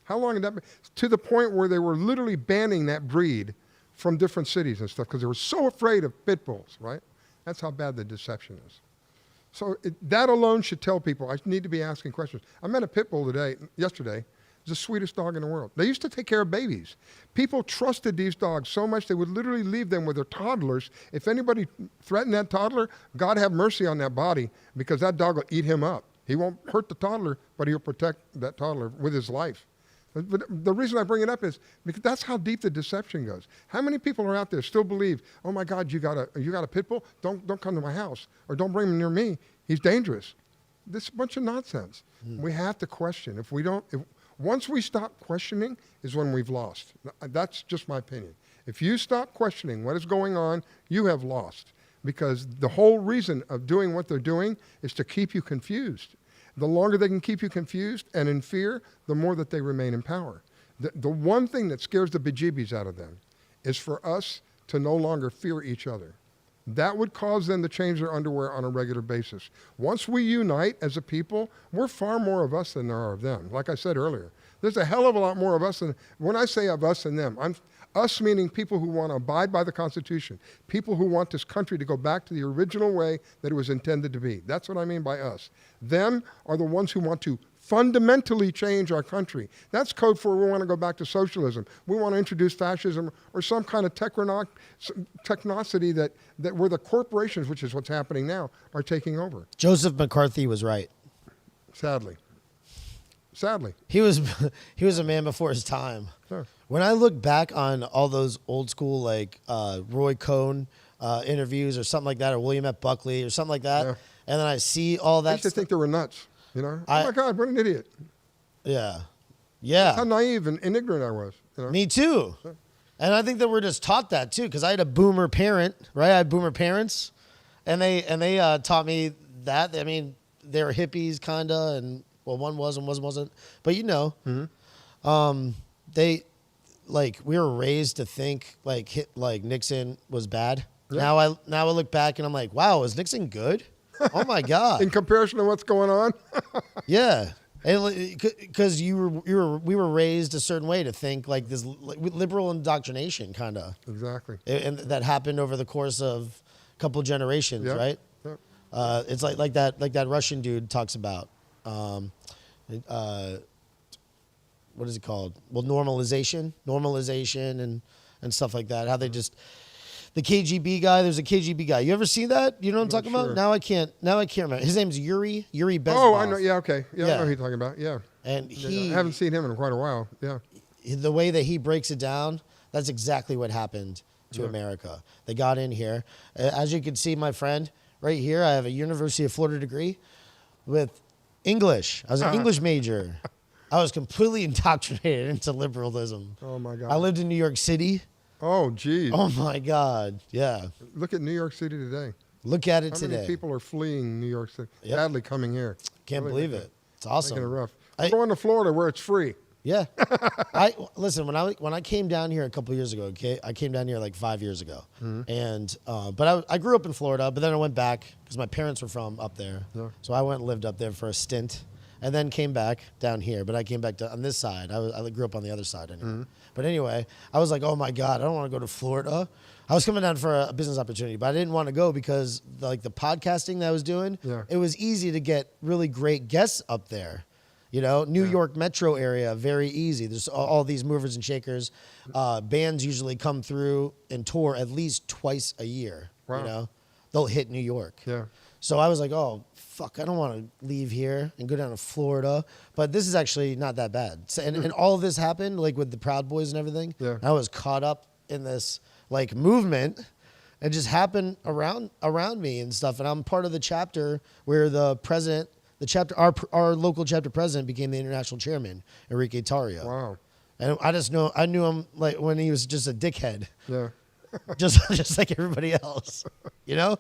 How long had that been? To the point where they were literally banning that breed from different cities and stuff because they were so afraid of pit bulls, right? That's how bad the deception is. So that alone should tell people I need to be asking questions. I met a pit bull yesterday. It's the sweetest dog in the world. They used to take care of babies. People trusted these dogs so much they would literally leave them with their toddlers. If anybody threatened that toddler, God have mercy on that body because that dog will eat him up. He won't hurt the toddler, but he'll protect that toddler with his life. But the reason I bring it up is because that's how deep the deception goes. How many people are out there still believe, oh my God, you got a pit bull? Don't come to my house or don't bring him near me. He's dangerous. This is a bunch of nonsense. We have to question. Once we stop questioning is when we've lost. That's just my opinion. If you stop questioning what is going on, you have lost. Because the whole reason of doing what they're doing is to keep you confused. The longer they can keep you confused and in fear, the more that they remain in power. The one thing that scares the bejeebies out of them is for us to no longer fear each other. That would cause them to change their underwear on a regular basis. Once we unite as a people, we're far more of us than there are of them. Like I said earlier, there's a hell of a lot more of us than, when I say of us and them, us meaning people who want to abide by the Constitution, people who want this country to go back to the original way that it was intended to be. That's what I mean by us. Them are the ones who want to fundamentally change our country. That's code for we want to go back to socialism. We want to introduce fascism or some kind of technocity that where the corporations, which is what's happening now, are taking over. Joseph McCarthy was right. Sadly. He was a man before his time. Sure. When I look back on all those old school Roy Cohn interviews or something like that, or William F. Buckley or something like that, and then I see all that. I used to think they were nuts. Oh my God, what an idiot! Yeah. That's how naive and ignorant I was. Me too. Sure. And I think that we're just taught that too, because I had a boomer parent, right? I had boomer parents, and they taught me that. I mean, they were hippies, kinda, and well, one was and wasn't. But they we were raised to think Nixon was bad. Yeah. Now I look back and I'm like, wow, is Nixon good? Oh my God! In comparison to what's going on. Yeah. Because we were raised a certain way to think like this liberal indoctrination kind of. Exactly. And that happened over the course of a couple generations, Yep. right? Yep. It's like that Russian dude talks about. What is it called? Well, normalization and stuff like that. How they just the KGB guy. There's a KGB guy. You ever see that? You know what I'm talking sure. about? Now I can't remember. His name's Yuri Bezbov. Oh, I know. Yeah, okay. Yeah, I Yeah. know who you're talking about. Yeah. And Yeah, he, I haven't seen him in quite a while. Yeah. the way that he breaks it down, that's exactly what happened to Yeah. America. They got in here. As you can see, my friend, right here, I have a University of Florida degree with English. I was an English major. I was completely indoctrinated into liberalism. Oh my God. I lived in New York City. Oh, geez. Oh my God. Yeah. Look at New York City today. Look at it How today. many people are fleeing New York City? Yep. Badly coming here. Can't Really believe making it. It's awesome. Making it rough. I- I'm going to Florida where it's free. Yeah. Listen, when I came down here a couple years ago, okay, I came down here like 5 years ago, and but I grew up in Florida, but then I went back because my parents were from up there, Yeah. so I went and lived up there for a stint, and then came back down here. But I came back on this side. I grew up on the other side anyway. But anyway, I was like, oh my God, I don't want to go to Florida. I was coming down for a business opportunity, but I didn't want to go because the podcasting that I was doing, Yeah. it was easy to get really great guests up there. You know, New York metro area, very easy. There's all these movers and shakers. Bands usually come through and tour at least twice a year. Wow. You know, they'll hit New York. Yeah. So I was like, oh, fuck, I don't want to leave here and go down to Florida. But this is actually not that bad. So, and all of this happened like with the Proud Boys and everything. Yeah. I was caught up in this like movement. It just happened around me and stuff. And I'm part of the chapter where the president, our local chapter president became the international chairman, Enrique Tarrio. Wow. And I knew him like when he was just a dickhead, Yeah. just like everybody else, you know?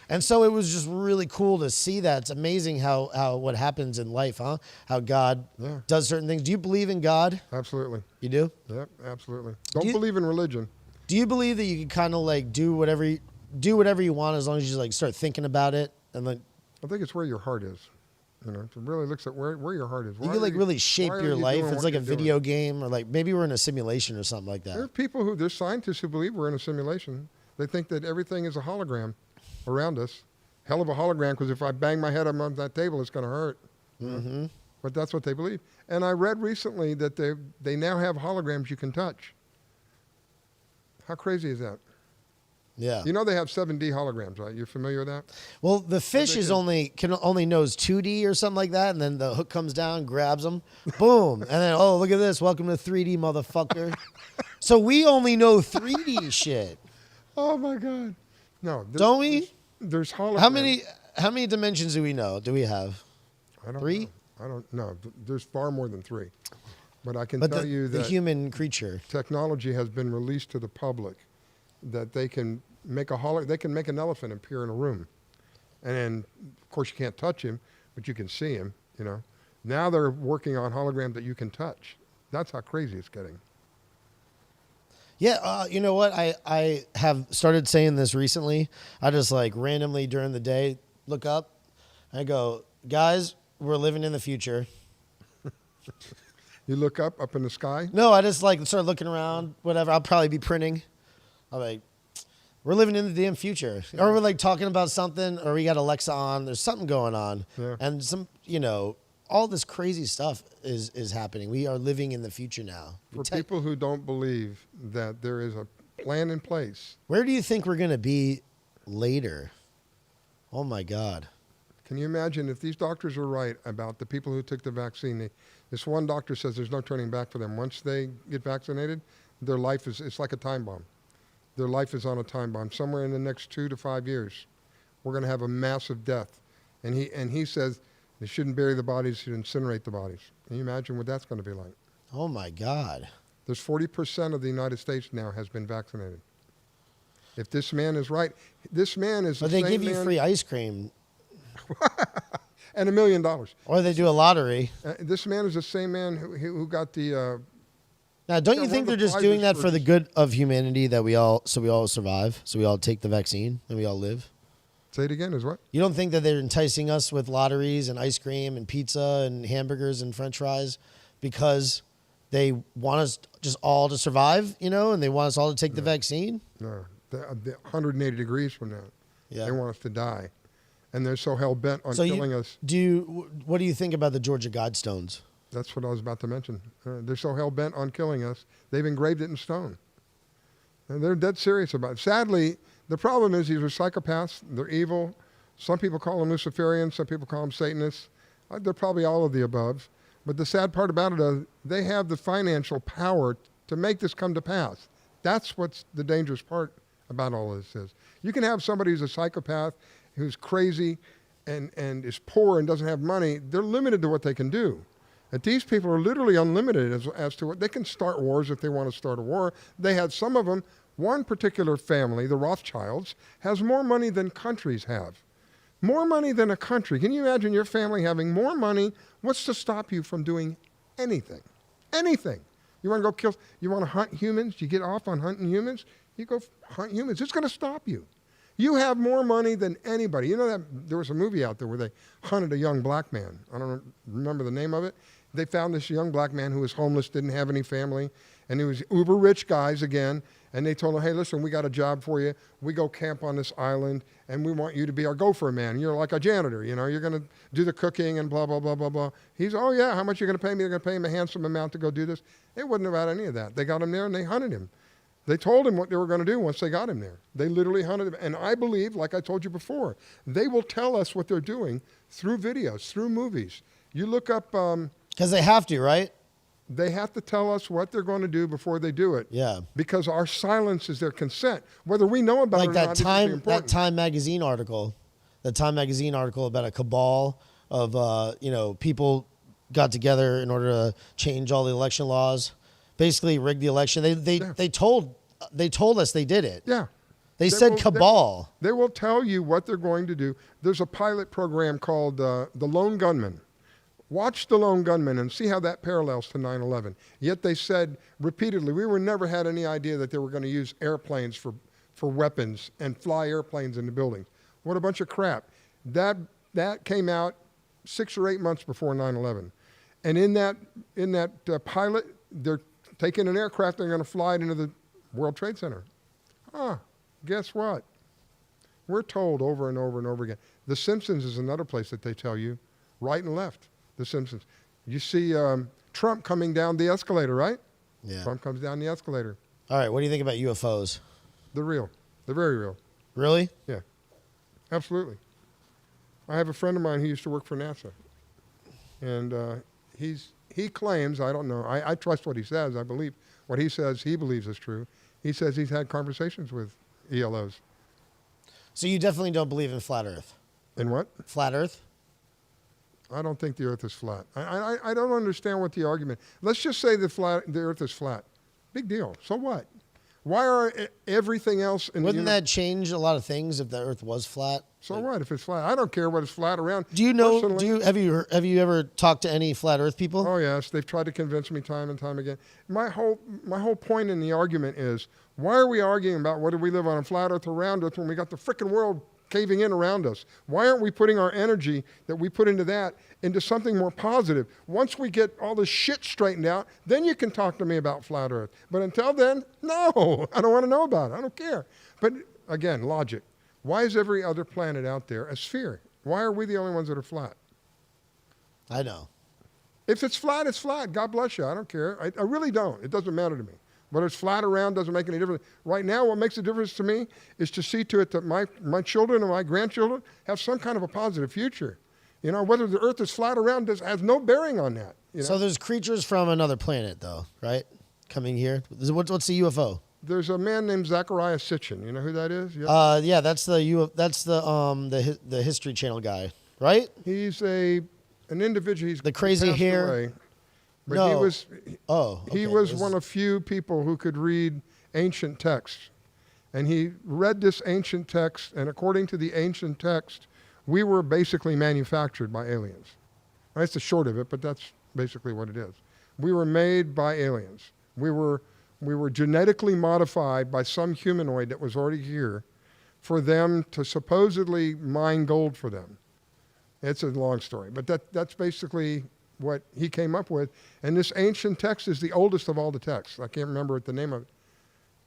And so it was just really cool to see that. It's amazing how what happens in life, huh? How God Yeah. does certain things. Do you believe in God? Absolutely. You do? Yep. Absolutely. Don't you- believe in religion. Do you believe that you can kind of like do whatever you want as long as you like start thinking about it and like I think it's where your heart is. You know, it really looks at where your heart is. you Why can are like really shape why are your you life? doing It's what like a you're doing? video game or like maybe we're in a simulation or something like There are that. people there's scientists who believe we're in a simulation. They think that everything is a hologram around us. Hell of a hologram, because if I bang my head on that table, it's going to hurt. Mm-hmm. But that's what they believe. And I read recently that they now have holograms you can touch. How crazy is that? Yeah. You know they have 7D holograms, right? You're familiar with that? Well, the fish they is can- only knows 2D or something like that, and then the hook comes down, grabs them, boom, and then oh look at this, welcome to 3D, motherfucker. So we only know 3D shit, Oh my God! No, don't we? There's holograms. How many dimensions do we know? Do we have? I don't 3? know. I don't know. There's far more than 3. But I can But tell you the that human creature. technology has been released to the public that they can make they can make an elephant appear in a room, and then of course you can't touch him, but you can see him. You know, now they're working on holograms that you can touch. That's how crazy it's getting. Yeah, you know what? I have started saying this recently. I just like randomly during the day look up, and I go, guys, we're living in the future. You look up in the sky. No, I just like start looking around, whatever. I'll probably be printing. I'm like, we're living in the damn future. Or we're like talking about something, or we got Alexa on. There's something going on. Yeah. And all this crazy stuff is happening. We are living in the future now. For people who don't believe that there is a plan in place, Where do you think we're going to be later? Oh my God. can you imagine if these doctors are right about the people who took the vaccine? This one doctor says there's no turning back for them. Once they get vaccinated, their life it's like a time bomb. Their life is on a time bomb. Somewhere in the next 2 to 5 years, we're going to have a massive death. And he says they shouldn't bury the bodies, should incinerate the bodies. Can you imagine what that's going to be like? Oh my God. There's 40% of the United States now has been vaccinated. If this man is right, this man is But the they same give you man, free ice cream, and $1 million. or they do a lottery. This man is the same man who got the. Now, don't Yeah, you one think of they're the just doing that prizes for for the just- good of humanity, that we all survive, so we all take the vaccine and we all live? Say it again, is what? You don't think that they're enticing us with lotteries and ice cream and pizza and hamburgers and french fries because they want us just all to survive, and they want us all to take the vaccine? No, they're 180 degrees from that. Yeah. They want us to die. And they're so hell-bent on killing us. What do you think about the Georgia Guidestones? That's what I was about to mention. They're so hell-bent on killing us, they've engraved it in stone. And they're dead serious about it. Sadly, the problem is these are psychopaths. They're evil. Some people call them Luciferians. Some people call them Satanists. They're probably all of the above. But the sad part about it is they have the financial power to make this come to pass. That's what's the dangerous part about all of this is. You can have somebody who's a psychopath, who's crazy, and is poor and doesn't have money. They're limited to what they can do. And these people are literally unlimited as to what they can start wars if they want to start a war. They had some of them. One particular family, the Rothschilds, has more money than countries have. More money than a country. Can you imagine your family having more money? What's to stop you from doing anything? Anything. You want to go kill, you want to hunt humans? You get off on hunting humans? You go hunt humans. It's going to stop you. You have more money than anybody. You know that there was a movie out there where they hunted a young black man. I don't remember the name of it. They found this young black man who was homeless, didn't have any family, and he was uber rich guys again. And they told him, hey, listen, we got a job for you. We go camp on this island, and we want you to be our gopher man. You're like a janitor, You're going to do the cooking and blah, blah, blah, blah, blah. He's, oh, yeah, how much are you going to pay me? They're going to pay him a handsome amount to go do this. It wasn't about any of that. They got him there, and they hunted him. They told him what they were going to do once they got him there. They literally hunted him. And I believe, like I told you before, they will tell us what they're doing through videos, through movies. You look up... Because they have to, right? They have to tell us what they're going to do before they do it. Yeah. Because our silence is their consent. Whether we know about it or not, that Time magazine article about a cabal of people got together in order to change all the election laws, basically rigged the election. They told us they did it. Yeah. They said cabal. They will tell you what they're going to do. There's a pilot program called The Lone Gunman. Watch The Lone Gunman and see how that parallels to 9/11. Yet they said repeatedly, we never had any idea that they were going to use airplanes for weapons and fly airplanes into buildings. What a bunch of crap. That came out 6 or 8 months before 9/11. And in that pilot, they're taking an aircraft, they're going to fly it into the World Trade Center. Guess what? We're told over and over and over again. The Simpsons is another place that they tell you, right and left. The Simpsons. You see Trump coming down the escalator, right? Yeah. Trump comes down the escalator. All right. What do you think about UFOs? They're real. They're very real. Really? Yeah. Absolutely. I have a friend of mine who used to work for NASA. And he claims, I don't know, I trust what he says. I believe what he says he believes is true. He says he's had conversations with ELOs. So you definitely don't believe in flat Earth? In what? Flat Earth? I don't think the Earth is flat. I don't understand what the argument. Let's just say the Earth is flat. Big deal. So what? Why are everything else in Wouldn't that change a lot of things if the Earth was flat? So what if it's flat? I don't care what it's flat around. Do you know? Have you ever talked to any flat Earth people? Oh yes, they've tried to convince me time and time again. My whole point in the argument is, why are we arguing about whether we live on a flat Earth or round Earth when we got the frickin' world caving in around us? Why aren't we putting our energy that we put into that into something more positive? Once we get all this shit straightened out, then you can talk to me about flat Earth. But until then, no, I don't want to know about it. I don't care. But again, logic. Why is every other planet out there a sphere? Why are we the only ones that are flat? I know. If it's flat, it's flat. God bless you. I don't care. I really don't. It doesn't matter to me. Whether it's flat or round doesn't make any difference. Right now, what makes a difference to me is to see to it that my children and my grandchildren have some kind of a positive future. Whether the Earth is flat or round has no bearing on that. So there's creatures from another planet, though, right? Coming here. What's the UFO? There's a man named Zachariah Sitchin. You know who that is? Yep. Yeah, that's the History Channel guy, right? He's an individual. He's the crazy hair. Away. But no. He was one of few people who could read ancient texts. And he read this ancient text, and according to the ancient text, we were basically manufactured by aliens. That's the short of it, but that's basically what it is. We were made by aliens. We were genetically modified by some humanoid that was already here for them to supposedly mine gold for them. It's a long story, but that's basically what he came up with. And this ancient text is the oldest of all the texts. I can't remember what the name of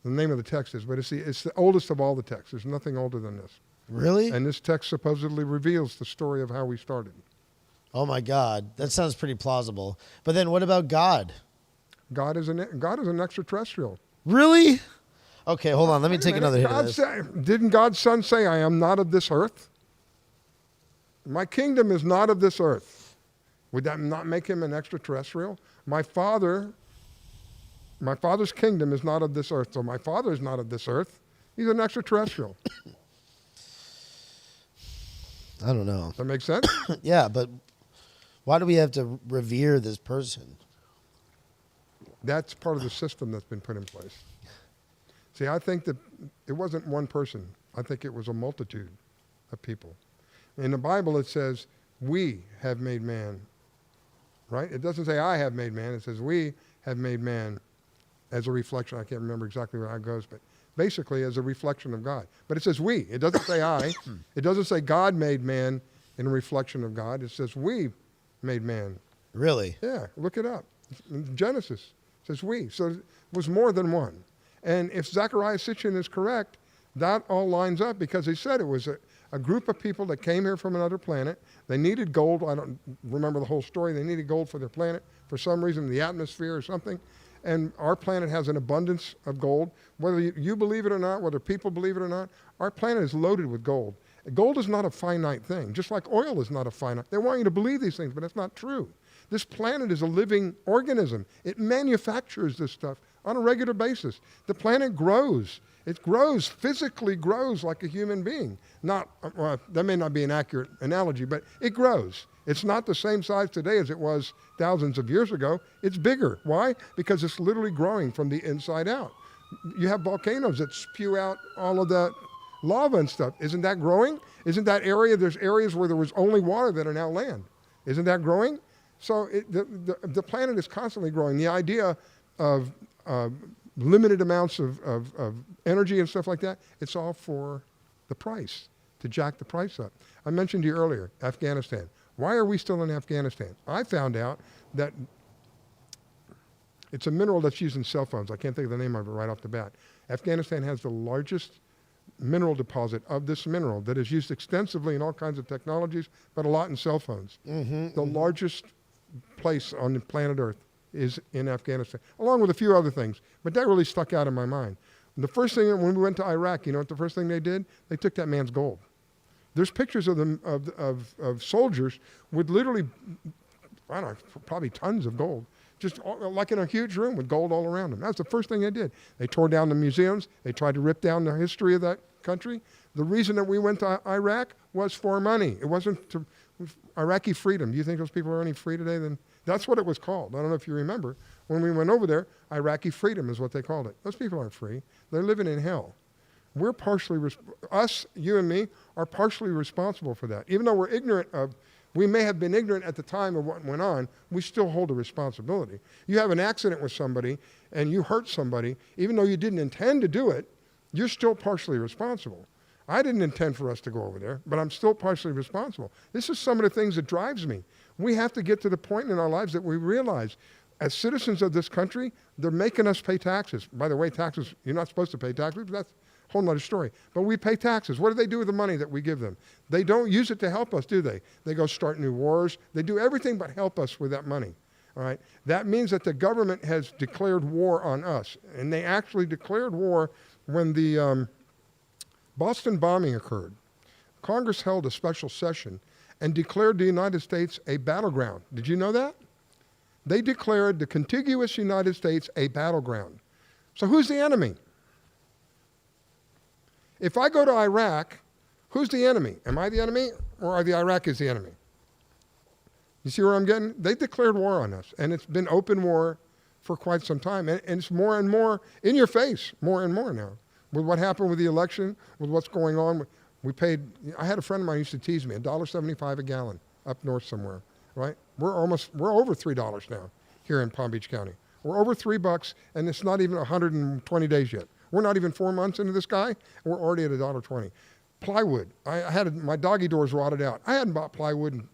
the text is, but it's the oldest of all the texts. There's nothing older than this. Really? And this text supposedly reveals the story of how we started. Oh my God, that sounds pretty plausible. But then what about God? God is an extraterrestrial. Really? Okay, hold on. Let me take Wait a another minute. hit of this. Didn't God's son say, I am not of this earth? My kingdom is not of this earth. Would that not make him an extraterrestrial? My father's kingdom is not of this earth. So my father is not of this earth. He's an extraterrestrial. I don't know. Does that make sense? Yeah, but why do we have to revere this person? That's part of the system that's been put in place. See, I think that it wasn't one person. I think it was a multitude of people. In the Bible, it says, we have made man, right? It doesn't say I have made man. It says we have made man as a reflection. I can't remember exactly how it goes, but basically as a reflection of God. But it says we. It doesn't say I. It doesn't say God made man in a reflection of God. It says we made man. Really? Yeah, look it up. In Genesis, it says we. So it was more than one. And if Zechariah Sitchin is correct, that all lines up because he said it was a group of people that came here from another planet. They needed gold. I don't remember the whole story. They needed gold for their planet for some reason, the atmosphere or something. And our planet has an abundance of gold. Whether you believe it or not, whether people believe it or not, our planet is loaded with gold. Gold is not a finite thing, just like oil is not a finite. They want you to believe these things, but that's not true. This planet is a living organism. It manufactures this stuff on a regular basis. The planet grows. It grows, physically grows like a human being. That may not be an accurate analogy, but it grows. It's not the same size today as it was thousands of years ago. It's bigger. Why? Because it's literally growing from the inside out. You have volcanoes that spew out all of that lava and stuff. Isn't that growing? Isn't that there's areas where there was only water that are now land. Isn't that growing? So the planet is constantly growing. The idea of limited amounts of energy and stuff like that, it's all for the price, to jack the price up. I mentioned to you earlier, Afghanistan. Why are we still in Afghanistan? I found out that it's a mineral that's used in cell phones. I can't think of the name of it right off the bat. Afghanistan has the largest mineral deposit of this mineral that is used extensively in all kinds of technologies, but a lot in cell phones. The largest place on the planet Earth is in Afghanistan, along with a few other things. But that really stuck out in my mind. The first thing, when we went to Iraq, you know what the first thing they did? They took that man's gold. There's pictures of them of soldiers with literally, I don't know, probably tons of gold, just like in a huge room with gold all around them. That's the first thing they did. They tore down the museums. They tried to rip down the history of that country. The reason that we went to Iraq was for money. It wasn't to Iraqi freedom. Do you think those people are any free today? Then that's what it was called. I don't know if you remember. When we went over there, Iraqi freedom is what they called it. Those people aren't free. They're living in hell. We're partially, you and me, are partially responsible for that. Even though we're ignorant of, we may have been ignorant at the time of what went on, we still hold a responsibility. You have an accident with somebody and you hurt somebody, even though you didn't intend to do it, you're still partially responsible. I didn't intend for us to go over there, but I'm still partially responsible. This is some of the things that drives me. We have to get to the point in our lives that we realize, as citizens of this country, they're making us pay taxes. By the way, taxes, you're not supposed to pay taxes, but that's a whole other story. But we pay taxes. What do they do with the money that we give them? They don't use it to help us, do they? They go start new wars. They do everything but help us with that money. All right? That means that the government has declared war on us. And they actually declared war when the Boston bombing occurred. Congress held a special session and declared the United States a battleground. Did you know that? They declared the contiguous United States a battleground. So who's the enemy? If I go to Iraq, who's the enemy? Am I the enemy or are the Iraqis the enemy? You see where I'm getting? They declared war on us, and it's been open war for quite some time. And it's more and more in your face, more and more now. With what happened with the election, with what's going on. I had a friend of mine who used to tease me, $1.75 a gallon up north somewhere, right? We're over $3 now here in Palm Beach County. We're over $3, and it's not even 120 days yet. We're not even 4 months into this guy, and we're already at $1.20. Plywood. My doggy doors rotted out. I hadn't bought plywood in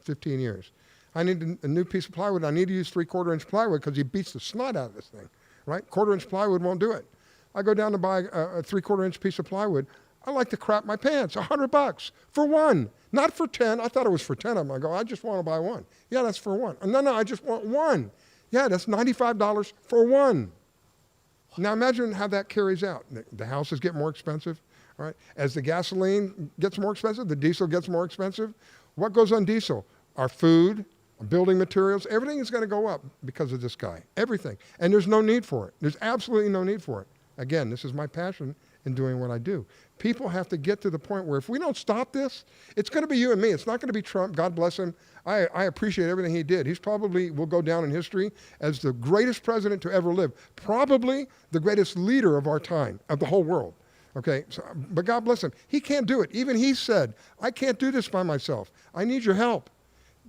15 years. I need a new piece of plywood. I need to use 3/4-inch plywood because he beats the snot out of this thing, right? 1/4-inch plywood won't do it. I go down to buy a 3/4-inch piece of plywood. I like to crap my pants. $100 for one, not for 10. I thought it was for 10 of them. I go, I just want to buy one. Yeah, that's for one. No, I just want one. Yeah, that's $95 for one. Now imagine how that carries out. The houses get more expensive, all right? As the gasoline gets more expensive, the diesel gets more expensive. What goes on diesel? Our food, building materials, everything is going to go up because of this guy. Everything. And there's no need for it. There's absolutely no need for it. Again, this is my passion in doing what I do. People have to get to the point where if we don't stop this, it's going to be you and me. It's not going to be Trump. God bless him. I appreciate everything he did. He's probably will go down in history as the greatest president to ever live. Probably the greatest leader of our time, of the whole world. Okay, but God bless him. He can't do it. Even he said, I can't do this by myself. I need your help.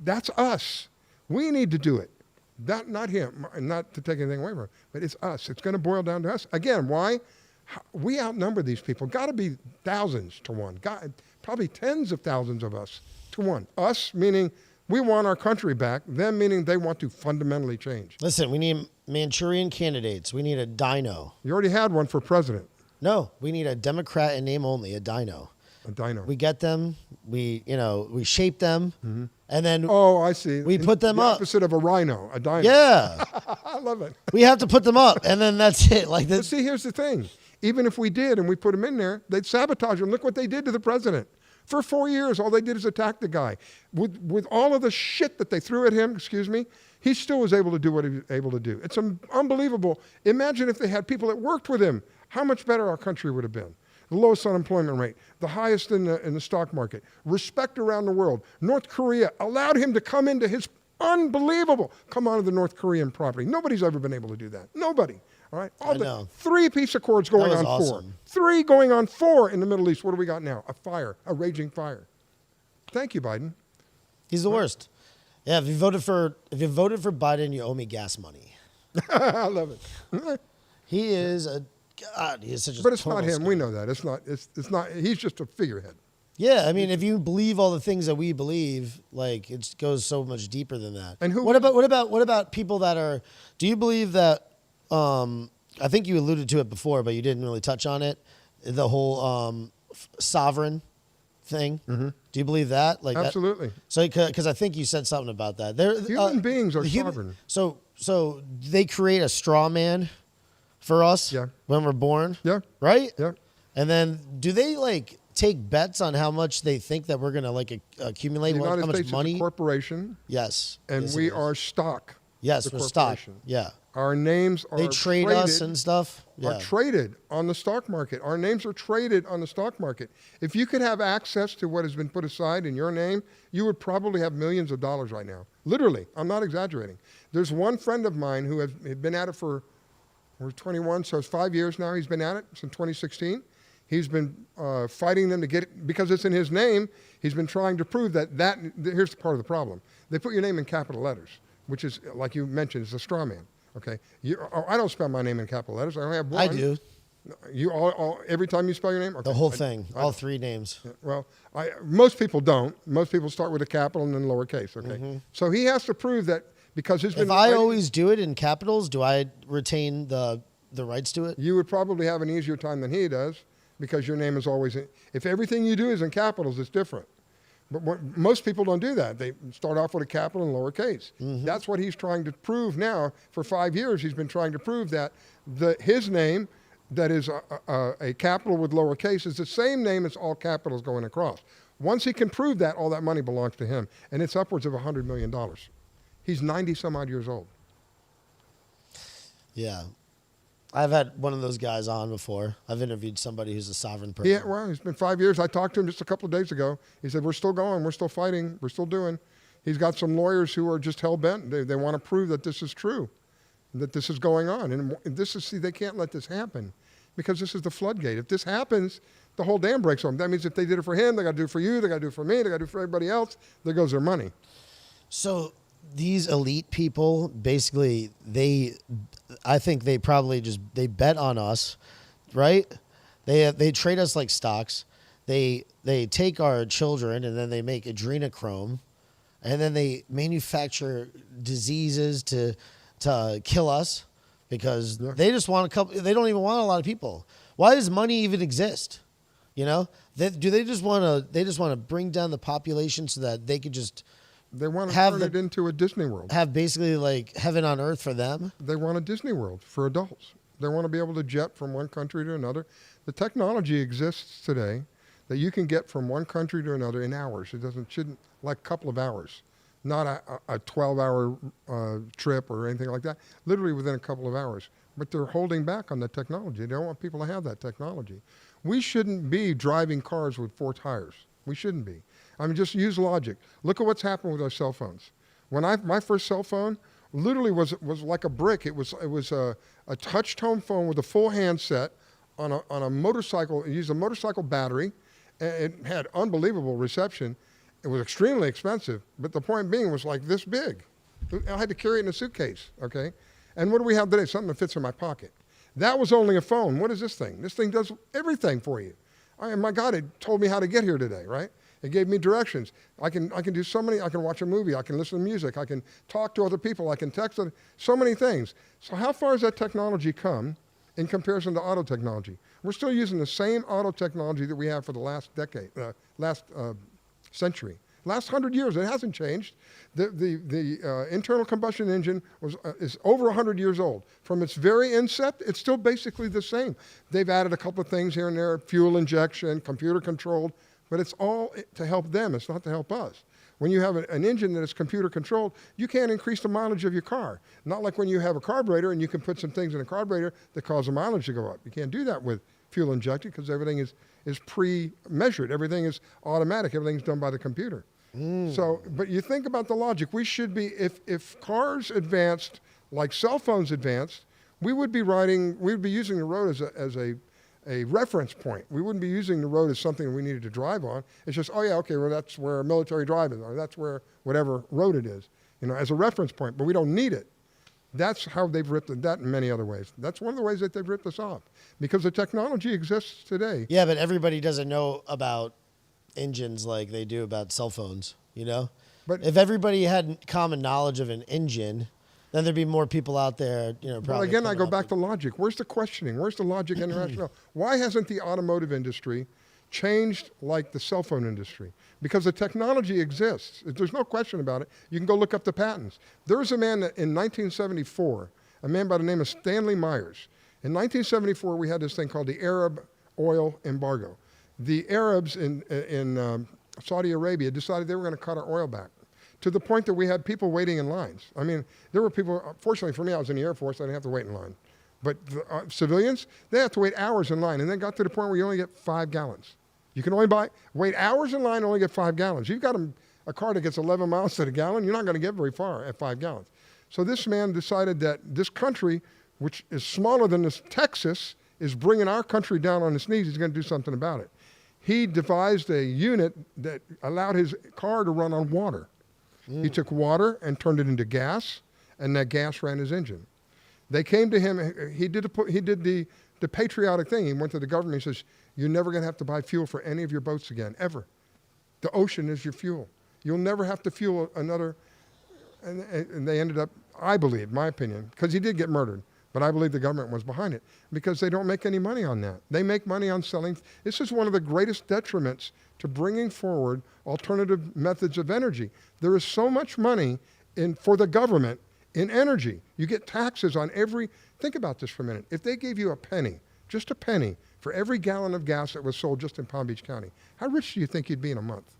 That's us. We need to do it. Not him, not to take anything away from him, but it's us. It's going to boil down to us. Again, why? We outnumber these people. Got to be thousands to one. Probably tens of thousands of us to one. Us meaning we want our country back. Them meaning they want to fundamentally change. Listen, we need Manchurian candidates. We need a dino. You already had one for president. No, we need a Democrat in name only, a dino. A dino. We get them. We shape them, and then I see. We put them the up. Opposite of a rhino, a dino. Yeah, I love it. we have to put them up, and then that's it. Like But this. see, here's the thing. Even if we did and we put him in there, they'd sabotage him. Look what they did to the president. For 4 years, all they did is attack the guy. With all of the shit that they threw at him, he still was able to do what he was able to do. It's unbelievable. Imagine if they had people that worked with him, how much better our country would have been. The lowest unemployment rate, the highest in the stock market, respect around the world. North Korea allowed him to come into his come onto the North Korean property. Nobody's ever been able to do that. Nobody. All right. I know. 3 peace accords going on awesome. 4. 3 going on 4 in the Middle East. What do we got now? A raging fire. Thank you, Biden. He's the worst. Yeah, if you voted for Biden, you owe me gas money. I love it. He is God. He is such a. But it's not him. scum. We know that. It's not. He's just a figurehead. Yeah, I mean, if you believe all the things that we believe, like it goes so much deeper than that. And what about people that are? Do you believe that? I think you alluded to it before, but you didn't really touch on it. The whole sovereign thing. Mm-hmm. Do you believe that? Like absolutely. That? So, because I think you said something about that. Human beings are sovereign. So they create a straw man for us when we're born. Yeah. Right. Yeah. And then do they take bets on how much they think that we're gonna accumulate? The United how much States money? is a corporation. Yes. And yes, we are stock. Yes, we're stock. Yeah. Our names are They trade us and stuff. Yeah. Are traded on the stock market. Our names are traded on the stock market. If you could have access to what has been put aside in your name, you would probably have millions of dollars right now. Literally. I'm not exaggerating. There's one friend of mine who has been at it for, we're 21, so it's 5 years now. He's been at it since 2016. He's been fighting them to get it, because it's in his name, he's been trying to prove that here's part of the problem. They put your name in capital letters, which is, like you mentioned, is a straw man. Okay, I don't spell my name in capital letters. I only have one. I do. You every time you spell your name? Okay. The whole thing, all 3 names. Well, most people don't. Most people start with a capital and then lowercase. Okay, so he has to prove that because his. If I always do it in capitals, do I retain the rights to it? You would probably have an easier time than he does because your name is always. If everything you do is in capitals, it's different. But most people don't do that. They start off with a capital and lowercase. Mm-hmm. That's what he's trying to prove now. For 5 years, he's been trying to prove that his name, that is a capital with lowercase, is the same name as all capitals going across. Once he can prove that, all that money belongs to him. And it's upwards of $100 million. He's 90-some-odd years old. Yeah. I've had one of those guys on before. I've interviewed somebody who's a sovereign person. Yeah, well, it's been 5 years. I talked to him just a couple of days ago. He said, we're still going. We're still fighting. We're still doing. He's got some lawyers who are just hell-bent. They want to prove that this is true, that this is going on. And they can't let this happen because this is the floodgate. If this happens, the whole dam breaks on them. That means if they did it for him, they got to do it for you, they got to do it for me, they got to do it for everybody else. There goes their money. So these elite people, basically, I think they probably they bet on us right? They trade us like stocks. They take our children and then they make adrenochrome, and then they manufacture diseases to kill us because they just want a couple. They don't even want a lot of people. Why does money even exist? You know, they just want to bring down the population so that they could just. They want to turn it into a Disney World. Have basically like heaven on earth for them. They want a Disney World for adults. They want to be able to jet from one country to another. The technology exists today that you can get from one country to another in hours. It shouldn't like a couple of hours, not a 12-hour trip or anything like that. Literally within a couple of hours. But they're holding back on the technology. They don't want people to have that technology. We shouldn't be driving cars with 4 tires. We shouldn't be. I mean, just use logic. Look at what's happened with our cell phones. When my first cell phone literally was like a brick. It was a touch tone phone with a full handset on a motorcycle. It used a motorcycle battery. It had unbelievable reception. It was extremely expensive, but the point being, it was like this big. I had to carry it in a suitcase, okay? And what do we have today? Something that fits in my pocket. That was only a phone. What is this thing? This thing does everything for you. My God, it told me how to get here today, right? It gave me directions. I can do so many. I can watch a movie. I can listen to music. I can talk to other people. I can text so many things. So how far has that technology come in comparison to auto technology? We're still using the same auto technology that we have for the last decade, century. Last 100 years, it hasn't changed. The internal combustion engine is over 100 years old. From its very incept, it's still basically the same. They've added a couple of things here and there, fuel injection, computer controlled, but it's all to help them. It's not to help us. When you have an engine that is computer controlled, you can't increase the mileage of your car. Not like when you have a carburetor and you can put some things in a carburetor that cause the mileage to go up. You can't do that with fuel injected because everything is pre-measured. Everything is automatic. Everything's done by the computer. So, but you think about the logic. We should be, if cars advanced like cell phones advanced, we would be using the road as a reference point. We wouldn't be using the road as something we needed to drive on. It's just, oh yeah, okay, well that's where military drive is, or that's where whatever road it is, as a reference point, but we don't need it. That's how they've ripped it, that in many other ways. That's one of the ways that they've ripped us off, because the technology exists today. Yeah, but everybody doesn't know about engines like they do about cell phones, But if everybody had common knowledge of an engine, then there'd be more people out there, probably. Well, again, I go back to logic. Where's the questioning? Where's the logic and rationale? Why hasn't the automotive industry changed like the cell phone industry? Because the technology exists. There's no question about it. You can go look up the patents. There was a man in 1974, a man by the name of Stanley Myers. In 1974, we had this thing called the Arab oil embargo. The Arabs in Saudi Arabia decided they were going to cut our oil back, to the point that we had people waiting in lines. I mean, there were people, fortunately for me, I was in the Air Force, I didn't have to wait in line. But the, civilians, they have to wait hours in line, and then got to the point where you only get 5 gallons. You can only wait hours in line and only get 5 gallons. You've got a car that gets 11 miles to the gallon, you're not going to get very far at 5 gallons. So this man decided that this country, which is smaller than this Texas, is bringing our country down on its knees. He's going to do something about it. He devised a unit that allowed his car to run on water. He took water and turned it into gas, and that gas ran his engine. They came to him. He did the patriotic thing. He went to the government. He says, "You're never going to have to buy fuel for any of your boats again, ever. The ocean is your fuel. You'll never have to fuel another." And they ended up, I believe, my opinion, because he did get murdered, but I believe the government was behind it, because they don't make any money on that. They make money on selling. This is one of the greatest detriments to bringing forward alternative methods of energy. There is so much money for the government in energy. You get taxes on think about this for a minute. If they gave you a penny, just a penny, for every gallon of gas that was sold just in Palm Beach County, how rich do you think you'd be in a month?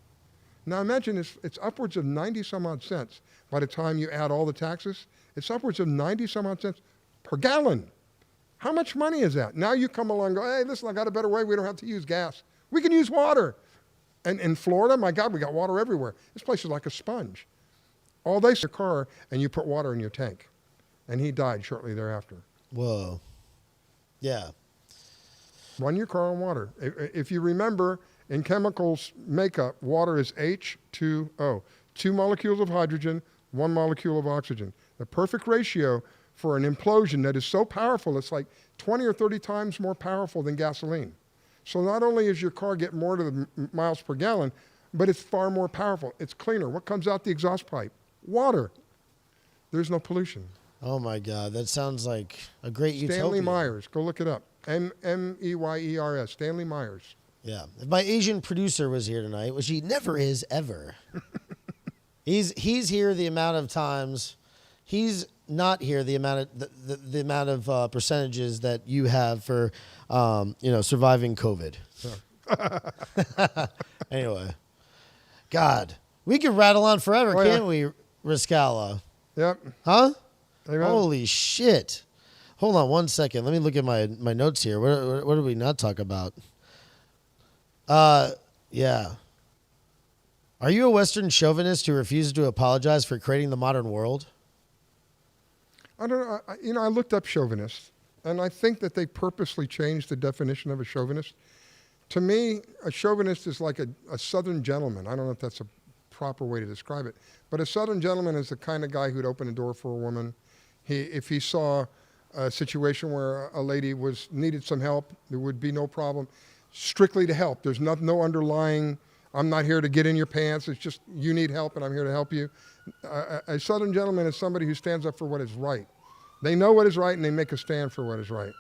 Now imagine it's upwards of 90 some odd cents by the time you add all the taxes. It's upwards of 90 some odd cents per gallon. How much money is that? Now you come along and go, hey, listen, I got a better way. We don't have to use gas. We can use water. And in Florida, my God, we got water everywhere. This place is like a sponge. All they your car, and you put water in your tank. And he died shortly thereafter. Whoa. Yeah. Run your car on water. If you remember, in chemicals makeup, water is H2O. 2 molecules of hydrogen, 1 molecule of oxygen. The perfect ratio for an implosion that is so powerful, it's like 20 or 30 times more powerful than gasoline. So not only is your car getting more to the miles per gallon, but it's far more powerful. It's cleaner. What comes out the exhaust pipe? Water. There's no pollution. Oh my God, that sounds like a great utopia. Stanley Myers, go look it up. Meyers, Stanley Myers. Yeah. If my Asian producer was here tonight, which he never is ever, he's here the amount of times. He's not here the amount of the amount of percentages that you have for surviving COVID. Yeah. Anyway, God, we could rattle on forever, can't we, RISCALLA? Yep. Huh? Amen. Holy shit! Hold on one second. Let me look at my notes here. What did we not talk about? Yeah. Are you a Western chauvinist who refuses to apologize for creating the modern world? I don't know. I looked up chauvinists, and I think that they purposely changed the definition of a chauvinist. To me, a chauvinist is like a Southern gentleman. I don't know if that's a proper way to describe it, but a Southern gentleman is the kind of guy who'd open a door for a woman. If he saw a situation where a lady needed some help, there would be no problem. Strictly to help. There's no underlying, I'm not here to get in your pants. It's just you need help and I'm here to help you. A Southern gentleman is somebody who stands up for what is right. They know what is right and they make a stand for what is right.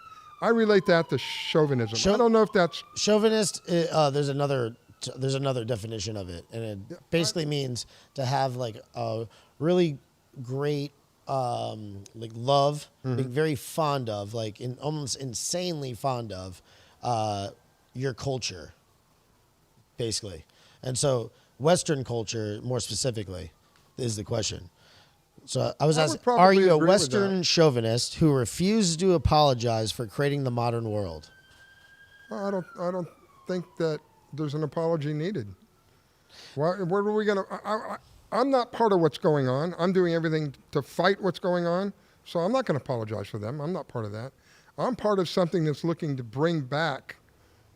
I relate that to chauvinism. I don't know if that's... Chauvinist, there's another definition of it. And it basically means to have like a really great like love, being very fond of, like almost insanely fond of your culture, basically. And so Western culture, more specifically, is the question. So I was asking, are you a Western chauvinist who refuses to apologize for creating the modern world? Well, I don't think that there's an apology needed. Where are we going to... I'm not part of what's going on. I'm doing everything to fight what's going on, so I'm not going to apologize for them. I'm not part of that. I'm part of something that's looking to bring back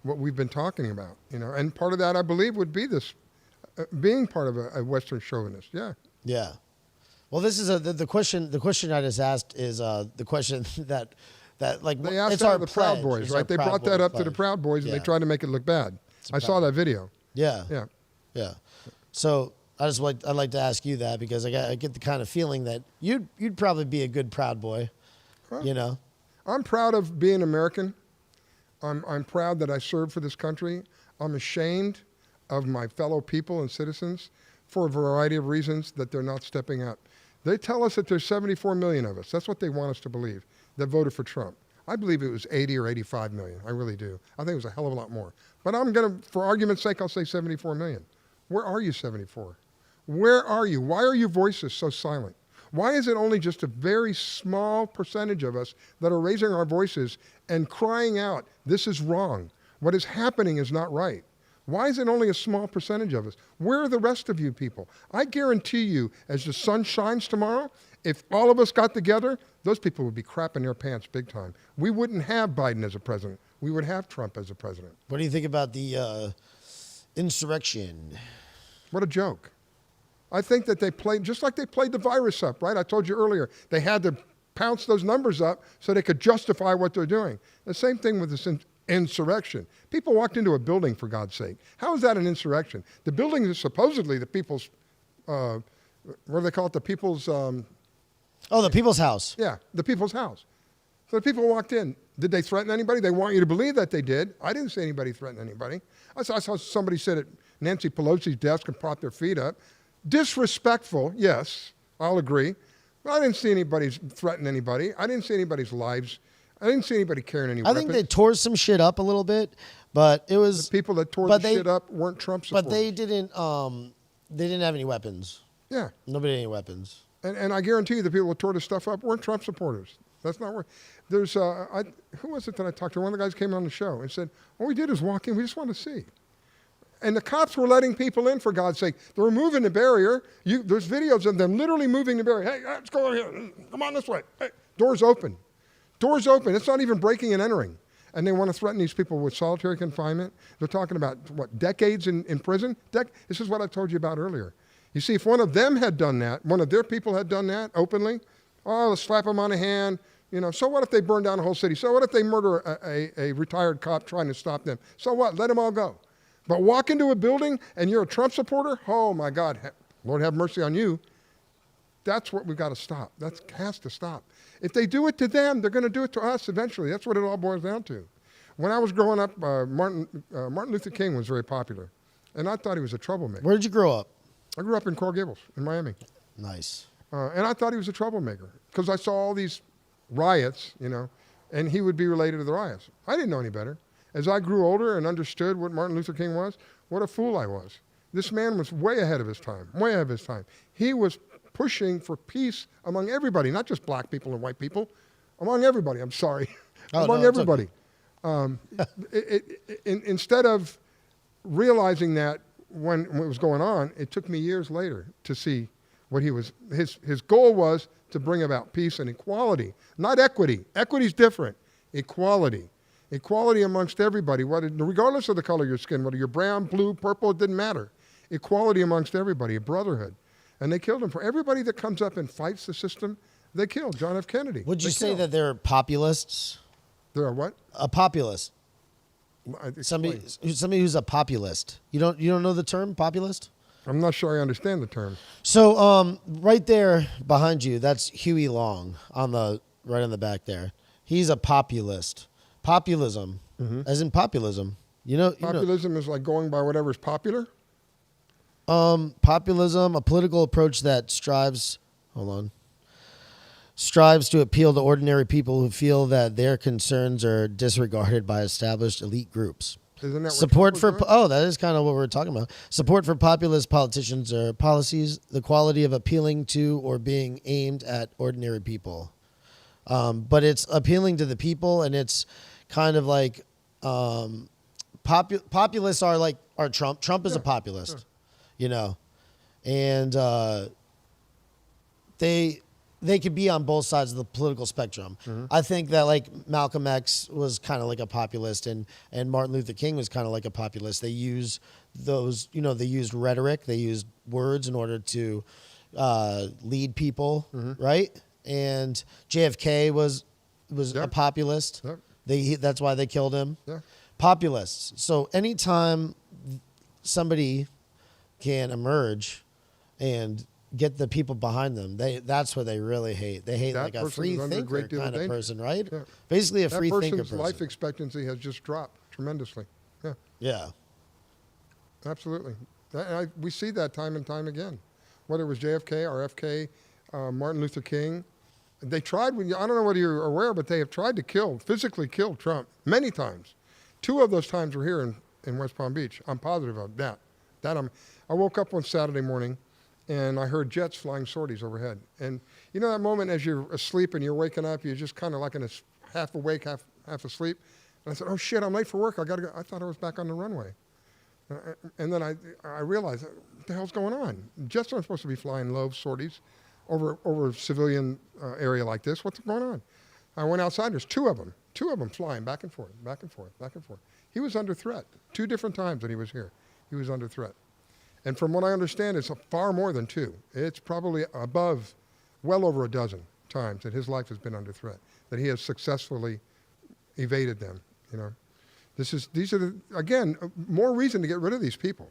what we've been talking about, and part of that, I believe, would be this being part of a Western chauvinist. Yeah. Yeah. Well, this is the question. The question I just asked is the question that like they asked it's that our of the Proud Boys, right? They brought that up to the Proud Boys, and they tried to make it look bad. I saw that video. Yeah. Yeah. Yeah. So I'd like to ask you that because I get the kind of feeling that you'd probably be a good Proud Boy. Well, I'm proud of being American. I'm proud that I served for this country. I'm ashamed of my fellow people and citizens for a variety of reasons that they're not stepping up. They tell us that there's 74 million of us. That's what they want us to believe, that voted for Trump. I believe it was 80 or 85 million. I really do. I think it was a hell of a lot more. But for argument's sake, I'll say 74 million. Where are you, 74? Where are you? Why are your voices so silent? Why is it only just a very small percentage of us that are raising our voices and crying out, this is wrong. What is happening is not right. Why is it only a small percentage of us? Where are the rest of you people? I guarantee you, as the sun shines tomorrow, if all of us got together, those people would be crapping their pants big time. We wouldn't have Biden as a president. We would have Trump as a president. What do you think about the insurrection? What a joke. I think that they played, just like they played the virus up, right? I told you earlier, they had to pounce those numbers up so they could justify what they're doing. The same thing with this insurrection. People walked into a building, for God's sake. How is that an insurrection? The building is supposedly the people's, what do they call it? The people's... the People's House. Yeah, the People's House. So the people walked in. Did they threaten anybody? They want you to believe that they did. I didn't see anybody threaten anybody. I saw somebody sit at Nancy Pelosi's desk and prop their feet up. Disrespectful, yes, I'll agree. But I didn't see anybody threaten anybody. I didn't see anybody's lives. I didn't see anybody carrying any weapons. I think they tore some shit up a little bit, but it was... The people that tore shit up weren't Trump supporters. But they didn't have any weapons. Yeah. Nobody had any weapons. And I guarantee you the people that tore the stuff up weren't Trump supporters. That's not where... There's... who was it that I talked to? One of the guys came on the show and said, all we did is walk in. We just wanted to see. And the cops were letting people in, for God's sake. They were moving the barrier. There's videos of them literally moving the barrier. Hey, let's go over here. Come on this way. Hey, doors open. Doors open. It's not even breaking and entering. And they want to threaten these people with solitary confinement. They're talking about, decades in prison? This is what I told you about earlier. You see, if one of them had done that, one of their people had done that openly, Oh, let's slap them on the hand. So what if they burn down a whole city? So what if they murder a retired cop trying to stop them? So what? Let them all go. But walk into a building and you're a Trump supporter? Oh, my God. Lord have mercy on you. That's what we've got to stop. That has to stop. If they do it to them, they're going to do it to us eventually. That's what it all boils down to. When I was growing up, Martin Luther King was very popular. And I thought he was a troublemaker. Where did you grow up? I grew up in Coral Gables in Miami. Nice. And I thought he was a troublemaker because I saw all these riots, and he would be related to the riots. I didn't know any better. As I grew older and understood what Martin Luther King was, what a fool I was. This man was way ahead of his time, way ahead of his time. He was pushing for peace among everybody, not just black people and white people, among everybody. I'm sorry. Among everybody. Okay. Instead of realizing that when it was going on, it took me years later to see what he was. His goal was to bring about peace and equality, not equity. Equity is different. Equality. Equality amongst everybody, regardless of the color of your skin, whether you're brown, blue, purple, it didn't matter. Equality amongst everybody, a brotherhood. And they killed him. For everybody that comes up and fights the system, they killed John F. Kennedy. Would you say that they're populists? They're a what? A populist. Somebody who's a populist. You don't know the term populist? I'm not sure I understand the term. So right there behind you, that's Huey Long right on the back there. He's a populist. Populism, as in populism. Populism is like going by whatever's popular? Populism, a political approach that strives to appeal to ordinary people who feel that their concerns are disregarded by established elite groups. Isn't that Support for that is kind of what we're talking about. Support for populist politicians or policies, the quality of appealing to or being aimed at ordinary people. But it's appealing to the people, and it's kind of like populists are Trump. Trump is a populist, and they could be on both sides of the political spectrum. Mm-hmm. I think that like Malcolm X was kind of like a populist, and Martin Luther King was kind of like a populist. They use those, they used rhetoric, they used words in order to lead people, right? And JFK was a populist. Yep. That's why they killed him. Yeah. Populists. So anytime somebody can emerge and get the people behind them, that's what they really hate. They hate like a free thinker kind of person, right? Yeah. Basically a free thinker person. That person's life expectancy has just dropped tremendously. Yeah. Yeah. Absolutely. We see that time and time again. Whether it was JFK, RFK, Martin Luther King. They tried, I don't know whether you're aware, but they have tried to physically kill Trump many times. 2 of those times were here in West Palm Beach. I'm positive of that. I woke up one Saturday morning and I heard jets flying sorties overhead. And that moment as you're asleep and you're waking up, you're just kind of like in a half awake, half asleep. And I said, oh shit, I'm late for work. I got to go. I thought I was back on the runway. And then I realized, what the hell's going on? Jets aren't supposed to be flying low sorties over a civilian area like this. What's going on? I went outside. There's 2 of them flying back and forth, back and forth, back and forth. He was under threat 2 different times that he was here. He was under threat. And from what I understand, it's far more than 2. It's probably well over a dozen times that his life has been under threat, that he has successfully evaded them. These are again, more reason to get rid of these people.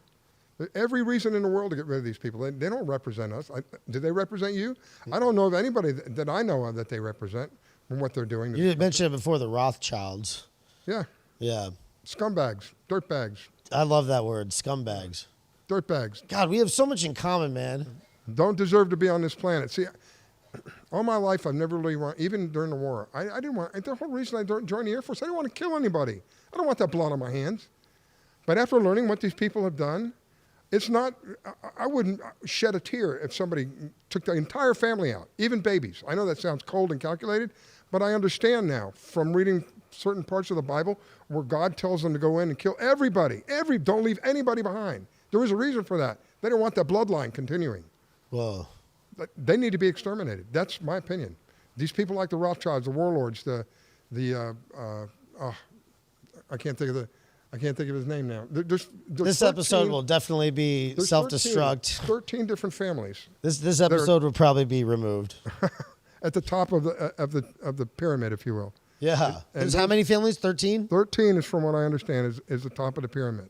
Every reason in the world to get rid of these people. They don't represent us. Do they represent you? I don't know of anybody that I know of that they represent from what they're doing. You mentioned it before, the Rothschilds. Yeah. Yeah. Scumbags, dirtbags. I love that word, scumbags. Dirtbags. God, we have so much in common, man. Don't deserve to be on this planet. See, all my life I've never really wanted, even during the war, I didn't want, the whole reason I joined the Air Force, I didn't want to kill anybody. I don't want that blood on my hands. But after learning what these people have done, I wouldn't shed a tear if somebody took the entire family out, even babies. I know that sounds cold and calculated, but I understand now from reading certain parts of the Bible where God tells them to go in and kill everybody. Don't leave anybody behind. There was a reason for that. They don't want that bloodline continuing. Whoa. They need to be exterminated. That's my opinion. These people like the Rothschilds, the warlords, I can't think of his name now. There's this 13, episode will definitely be self-destruct. 13 different families. This episode will probably be removed. at the top of the pyramid, if you will. Yeah. There's how many families? 13? 13 is, from what I understand, is the top of the pyramid.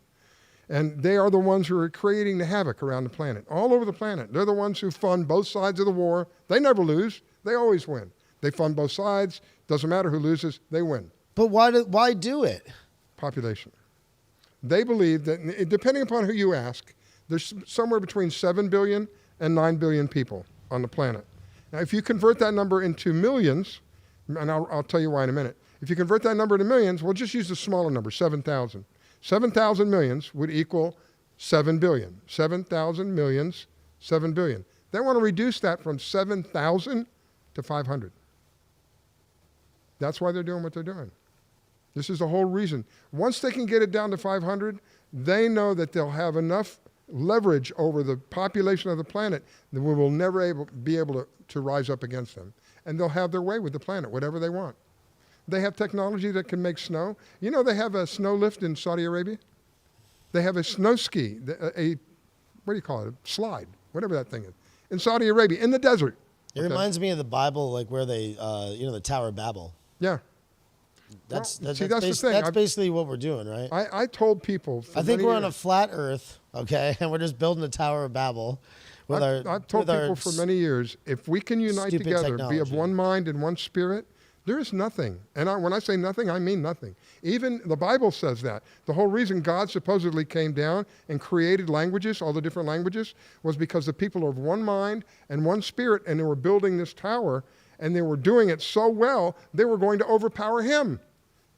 And they are the ones who are creating the havoc around the planet, all over the planet. They're the ones who fund both sides of the war. They never lose. They always win. They fund both sides. Doesn't matter who loses, they win. But why do it? Population. They believe that, depending upon who you ask, there's somewhere between 7 billion and 9 billion people on the planet. Now, if you convert that number into millions, and I'll tell you why in a minute. If you convert that number to millions, we'll just use the smaller number, 7,000. 7,000 millions would equal 7 billion. 7,000 millions, 7 billion. They want to reduce that from 7,000 to 500. That's why they're doing what they're doing. This is the whole reason. Once they can get it down to 500, they know that they'll have enough leverage over the population of the planet that we will never be able to rise up against them. And they'll have their way with the planet, whatever they want. They have technology that can make snow. You know, they have a snow lift in Saudi Arabia. They have a snow ski, what do you call it, a slide, whatever that thing is, in Saudi Arabia, in the desert. It reminds me of the Bible, like where they, the Tower of Babel. Yeah. That's the thing. That's basically what we're doing, right? I told people. I think we're on a flat Earth, okay, and we're just building the Tower of Babel. I've told people for many years, if we can unite together, be of one mind and one spirit, there is nothing. And when I say nothing, I mean nothing. Even the Bible says that. The whole reason God supposedly came down and created languages, all the different languages, was because the people are of one mind and one spirit, and they were building this tower, and they were doing it so well, they were going to overpower him.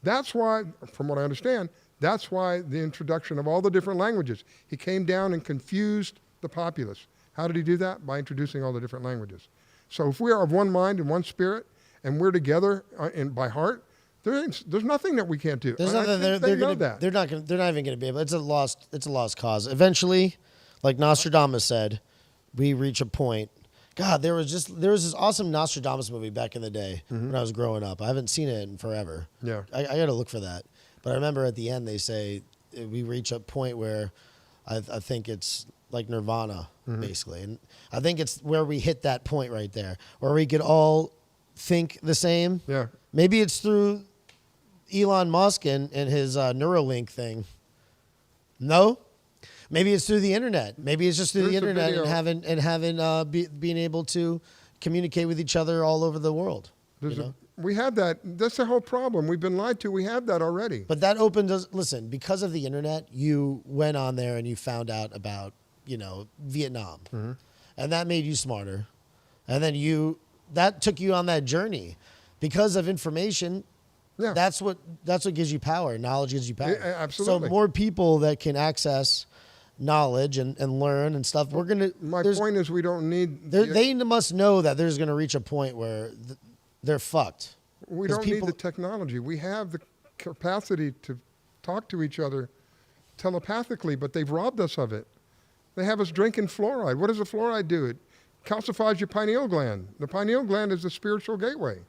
That's why, from what I understand, that's why the introduction of all the different languages. He came down and confused the populace. How did he do that? By introducing all the different languages. So if we are of one mind and one spirit, and we're together by heart, there's nothing that we can't do. There's nothing they're not even going to be able. It's a lost cause. Eventually, like Nostradamus said, we reach a point. God, there was this awesome Nostradamus movie back in the day when I was growing up. I haven't seen it in forever. Yeah, I got to look for that. But I remember at the end they say we reach a point where I think it's like nirvana, basically, and I think it's where we hit that point right there, where we could all think the same. Yeah. Maybe it's through Elon Musk and his Neuralink thing. No. Maybe it's through the internet. Maybe it's just through the internet being able to communicate with each other all over the world. We have that. That's the whole problem. We've been lied to. We have that already. But that opened us. Listen, because of the internet, you went on there and you found out about Vietnam, and that made you smarter, and then that took you on that journey because of information. Yeah. That's what gives you power. Knowledge gives you power. Yeah, absolutely. So more people that can access knowledge and learn and stuff. My point is, we don't need. They must know that there's going to reach a point where they're fucked. We don't need the technology. We have the capacity to talk to each other telepathically, but they've robbed us of it. They have us drinking fluoride. What does the fluoride do? It calcifies your pineal gland. The pineal gland is the spiritual gateway.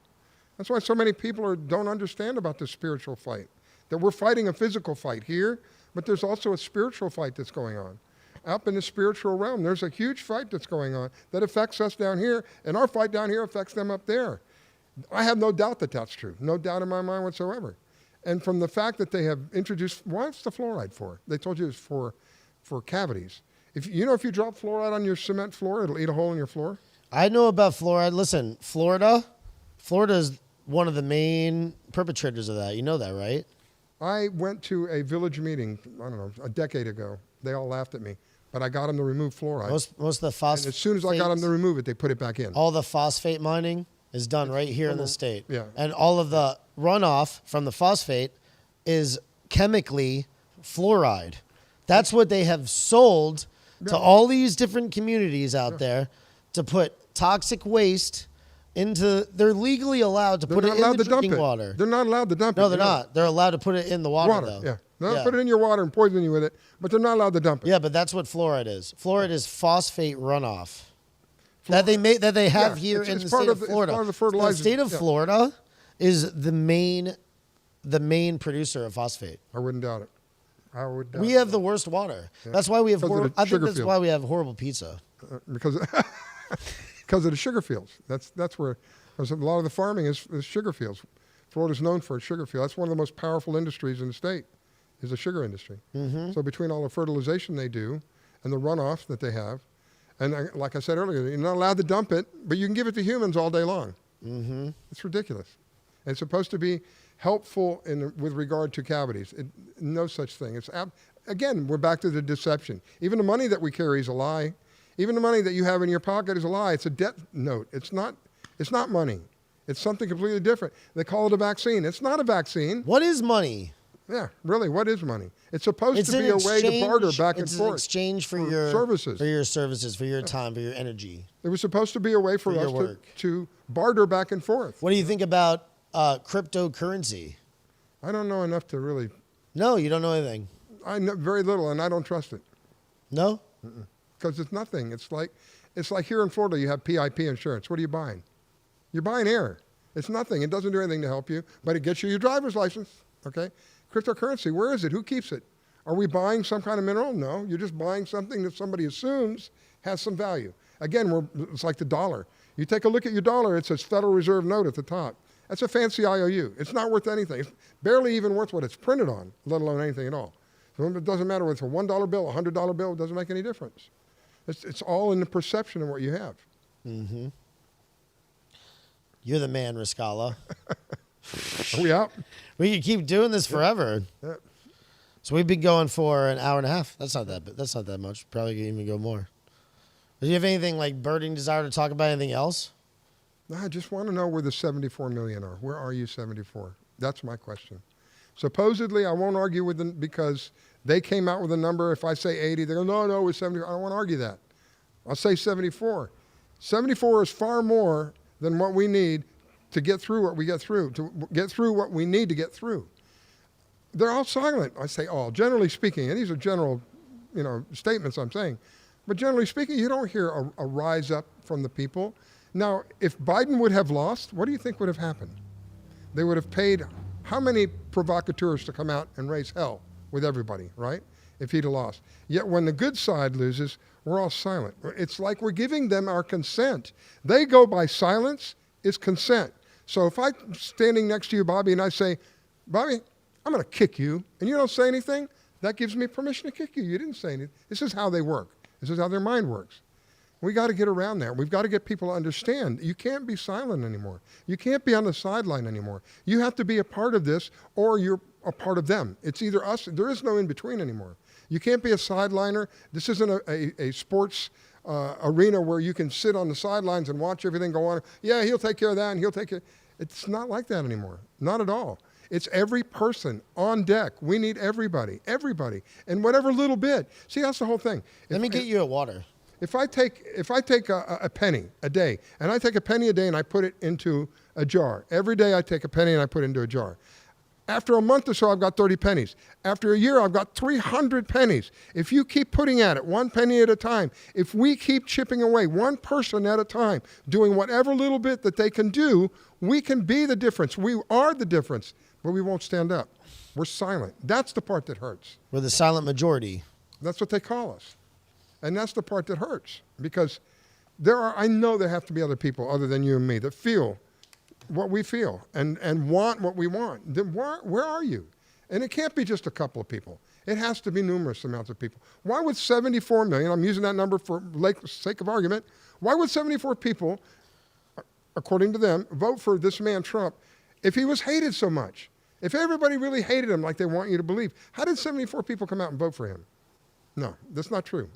That's why so many people don't understand about the spiritual fight. That we're fighting a physical fight here, but there's also a spiritual fight that's going on. Up in the spiritual realm, there's a huge fight that's going on that affects us down here, and our fight down here affects them up there. I have no doubt that that's true. No doubt in my mind whatsoever. And from the fact that they have introduced, what's the fluoride for? They told you it's for cavities. If you drop fluoride on your cement floor, it'll eat a hole in your floor. I know about fluoride. Listen, Florida is one of the main perpetrators of that. You know that, right? I went to a village meeting, I don't know, a decade ago. They all laughed at me, but I got them to remove fluoride. Most of the phosphate. And as soon as I got them to remove it, they put it back in. All the phosphate mining is done right here in the state. Yeah. And all of the runoff from the phosphate is chemically fluoride. That's what they have sold to all these different communities out there to put toxic waste into. They're legally allowed to put it in the drinking water. They're not allowed to dump it. No, they're not. They're allowed to put it in the water though. Yeah. They'll put it in your water and poison you with it, but they're not allowed to dump it. Yeah, but that's what fluoride is. Fluoride is phosphate runoff that they have here in the state of Florida. It's part of the fertilizer. The state of Florida is the main producer of phosphate. I wouldn't doubt it. We have the worst water. Yeah. That's why we have. I think that's why we have horrible pizza. Because of the sugar fields. That's where Because a lot of the farming is sugar fields. Florida's known for its sugar field. That's one of the most powerful industries in the state, is the sugar industry. Mm-hmm. So between all the fertilization they do and the runoff that they have, and like I said earlier, you're not allowed to dump it, but you can give it to humans all day long. Mm-hmm. It's ridiculous. And it's supposed to be helpful with regard to cavities. No such thing. Again, we're back to the deception. Even the money that we carry is a lie. Even the money that you have in your pocket is a lie. It's a debt note. It's not money. It's something completely different. They call it a vaccine. It's not a vaccine. What is money? Yeah, really, what is money? It's supposed to be a way to barter back and forth. It's an exchange for your services. For your services, for your time, for your energy. It was supposed to be a way for us to barter back and forth. What do you think about cryptocurrency? I don't know enough to really... No, you don't know anything. I know very little, and I don't trust it. No? Because it's nothing. It's like here in Florida, you have PIP insurance. What are you buying? You're buying air. It's nothing. It doesn't do anything to help you, but it gets you your driver's license, okay? Cryptocurrency, where is it? Who keeps it? Are we buying some kind of mineral? No. You're just buying something that somebody assumes has some value. Again, it's like the dollar. You take a look at your dollar, it says Federal Reserve note at the top. That's a fancy IOU. It's not worth anything. It's barely even worth what it's printed on, let alone anything at all. So it doesn't matter whether it's a $1 bill, a $100 bill, it doesn't make any difference. It's all in the perception of what you have. Mm-hmm. You're the man, RISCALLA. Are we out? We could keep doing this forever. Yeah. So we've been going for an hour and a half. That's not that much. Probably could even go more. Do you have anything like burning desire to talk about anything else? No, I just want to know where the 74 million are. Where are you 74? That's my question. Supposedly, I won't argue with them because they came out with a number. If I say 80, they go, no, it's 70. I don't want to argue that. I'll say 74. 74 is far more than what we need to get through what we get through, to get through what we need to get through. They're all silent. I say all, generally speaking, and these are general, statements I'm saying. But generally speaking, you don't hear a rise up from the people. Now, if Biden would have lost, what do you think would have happened? They would have paid how many provocateurs to come out and raise hell with everybody, right? If he'd have lost. Yet when the good side loses, we're all silent. It's like we're giving them our consent. They go by silence, it's consent. So if I'm standing next to you, Bobby, and I say, Bobby, I'm going to kick you, and you don't say anything, that gives me permission to kick you. You didn't say anything. This is how they work. This is how their mind works. We got to get around that. We've got to get people to understand. You can't be silent anymore. You can't be on the sideline anymore. You have to be a part of this, or you're a part of them. It's either us. There is no in between anymore. You can't be a sideliner. This isn't a sports arena where you can sit on the sidelines and watch everything go on. Yeah, he'll take care of that, and he'll take care. It's not like that anymore. Not at all. It's every person on deck. We need everybody, and whatever little bit. See, that's the whole thing. Let me get you a water. If I take a penny a day, and I take a penny a day and I put it into a jar. Every day I take a penny and I put it into a jar. After a month or so, I've got 30 pennies. After a year, I've got 300 pennies. If you keep putting at it, one penny at a time, if we keep chipping away, one person at a time, doing whatever little bit that they can do, we can be the difference. We are the difference, but we won't stand up. We're silent. That's the part that hurts. We're the silent majority. That's what they call us. And that's the part that hurts, because I know there have to be other people other than you and me that feel what we feel and want what we want. Then where are you? And it can't be just a couple of people. It has to be numerous amounts of people. Why would 74 million, I'm using that number for sake of argument, why would 74 people, according to them, vote for this man Trump if he was hated so much? If everybody really hated him like they want you to believe, how did 74 people come out and vote for him? No, that's not true.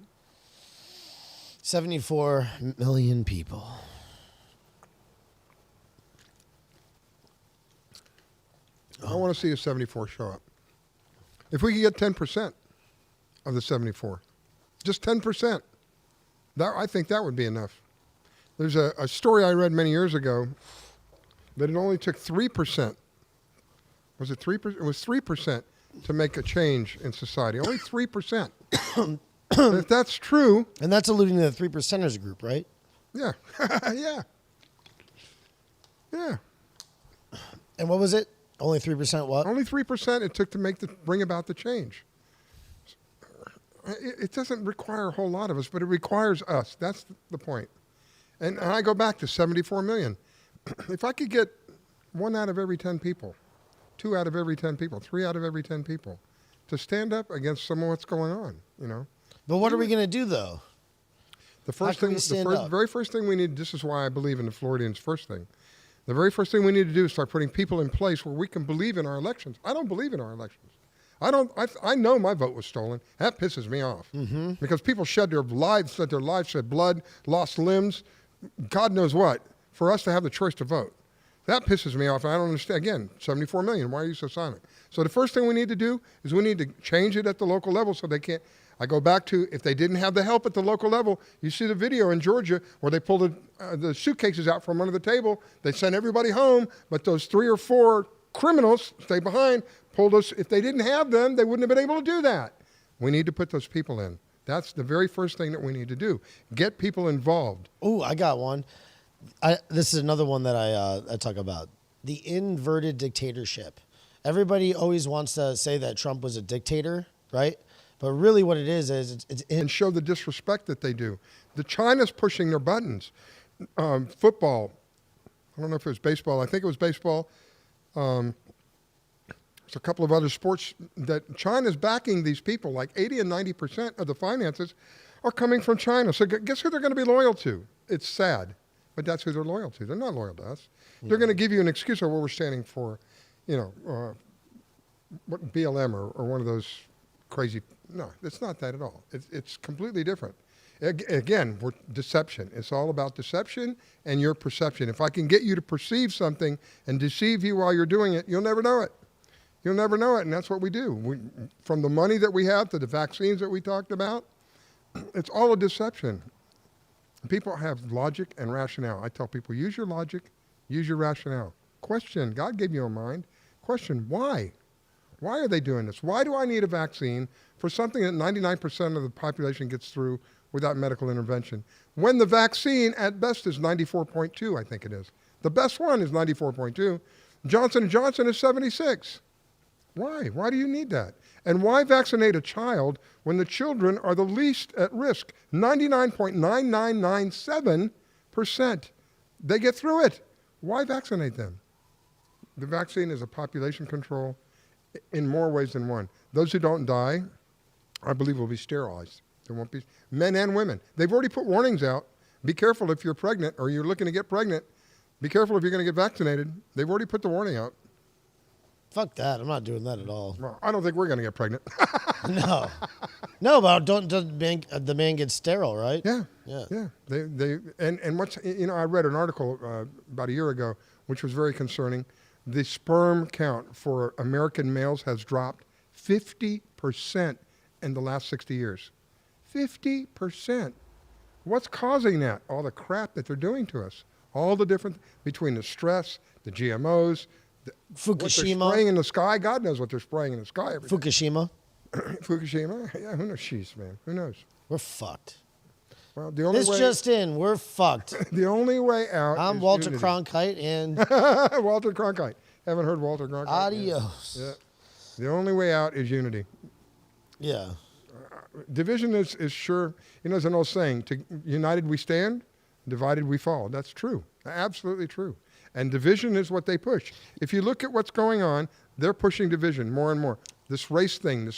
74 million people. I want to see a 74 show up. If we could get 10% of the 74, just 10%, I think that would be enough. There's a story I read many years ago that it only took 3%. Was it 3%? It was 3% to make a change in society. Only 3%. If that's true... And that's alluding to the 3%ers group, right? Yeah. Yeah. Yeah. And what was it? Only 3% what? Only 3% it took to bring about the change. It doesn't require a whole lot of us, but it requires us. That's the point. And I go back to 74 million. if I could get 1 out of every 10 people, 2 out of every 10 people, 3 out of every 10 people to stand up against some of what's going on, you know. But what are we going to do, though? The very first thing we need, this is why I believe in the Floridians' first thing. The very first thing we need to do is start putting people in place where we can believe in our elections. I don't believe in our elections. I know my vote was stolen. That pisses me off. Mm-hmm. Because people shed their lives, shed blood, lost limbs, God knows what, for us to have the choice to vote. That pisses me off. I don't understand. Again, 74 million. Why are you so silent? So the first thing we need to do is we need to change it at the local level so they can't. I go back to if they didn't have the help at the local level. You see the video in Georgia where they pulled the suitcases out from under the table. They sent everybody home, but those 3 or 4 criminals stay behind, pulled us. If they didn't have them, they wouldn't have been able to do that. We need to put those people in. That's the very first thing that we need to do. Get people involved. Oh, I got one. This is another one that I talk about. The inverted dictatorship. Everybody always wants to say that Trump was a dictator, right? But really what it is it's and show the disrespect that they do. The China's pushing their buttons. Football. I don't know if it was baseball. I think it was baseball. There's a couple of other sports that China's backing these people. Like 80 and 90% of the finances are coming from China. So guess who they're going to be loyal to? It's sad, but that's who they're loyal to. They're not loyal to us. Yeah. They're going to give you an excuse of what we're standing for, what BLM or one of those crazy. No, it's not that at all. It's completely different. Again, we're deception. It's all about deception and your perception. If I can get you to perceive something and deceive you while you're doing it, you'll never know it. You'll never know it, and that's what we do. From the money that we have to the vaccines that we talked about, it's all a deception. People have logic and rationale. I tell people, use your logic, use your rationale. Question, God gave you a mind. Question, why? Why are they doing this? Why do I need a vaccine for something that 99% of the population gets through without medical intervention? When the vaccine at best is 94.2, I think it is. The best one is 94.2. Johnson & Johnson is 76. Why? Why do you need that? And why vaccinate a child when the children are the least at risk? 99.9997%. They get through it. Why vaccinate them? The vaccine is a population control in more ways than one. Those who don't die, I believe, will be sterilized. There won't be men and women. They've already put warnings out. Be careful if you're pregnant or you're looking to get pregnant. Be careful if you're going to get vaccinated. They've already put the warning out. Fuck that. I'm not doing that at all. Well, I don't think we're going to get pregnant. No. No, but the man gets sterile, right? Yeah. Yeah. Yeah. And what's, I read an article about a year ago, which was very concerning. The sperm count for American males has dropped 50% in the last 60 years. 50%. What's causing that? All the crap that they're doing to us. All the different, between the stress, the GMOs, Fukushima. What they're spraying in the sky. God knows what they're spraying in the sky. Fukushima. Fukushima? Yeah, who knows? Jeez, man. Who knows? We're fucked. Well, the only this way, just in, we're fucked. The only way out I'm is Walter unity. Cronkite and... Walter Cronkite. Haven't heard Walter Cronkite? Adios. Yeah. The only way out is unity. Yeah. Division is sure, there's an old saying, united we stand, divided we fall. That's true. Absolutely true. And division is what they push. If you look at what's going on, they're pushing division more and more. This race thing,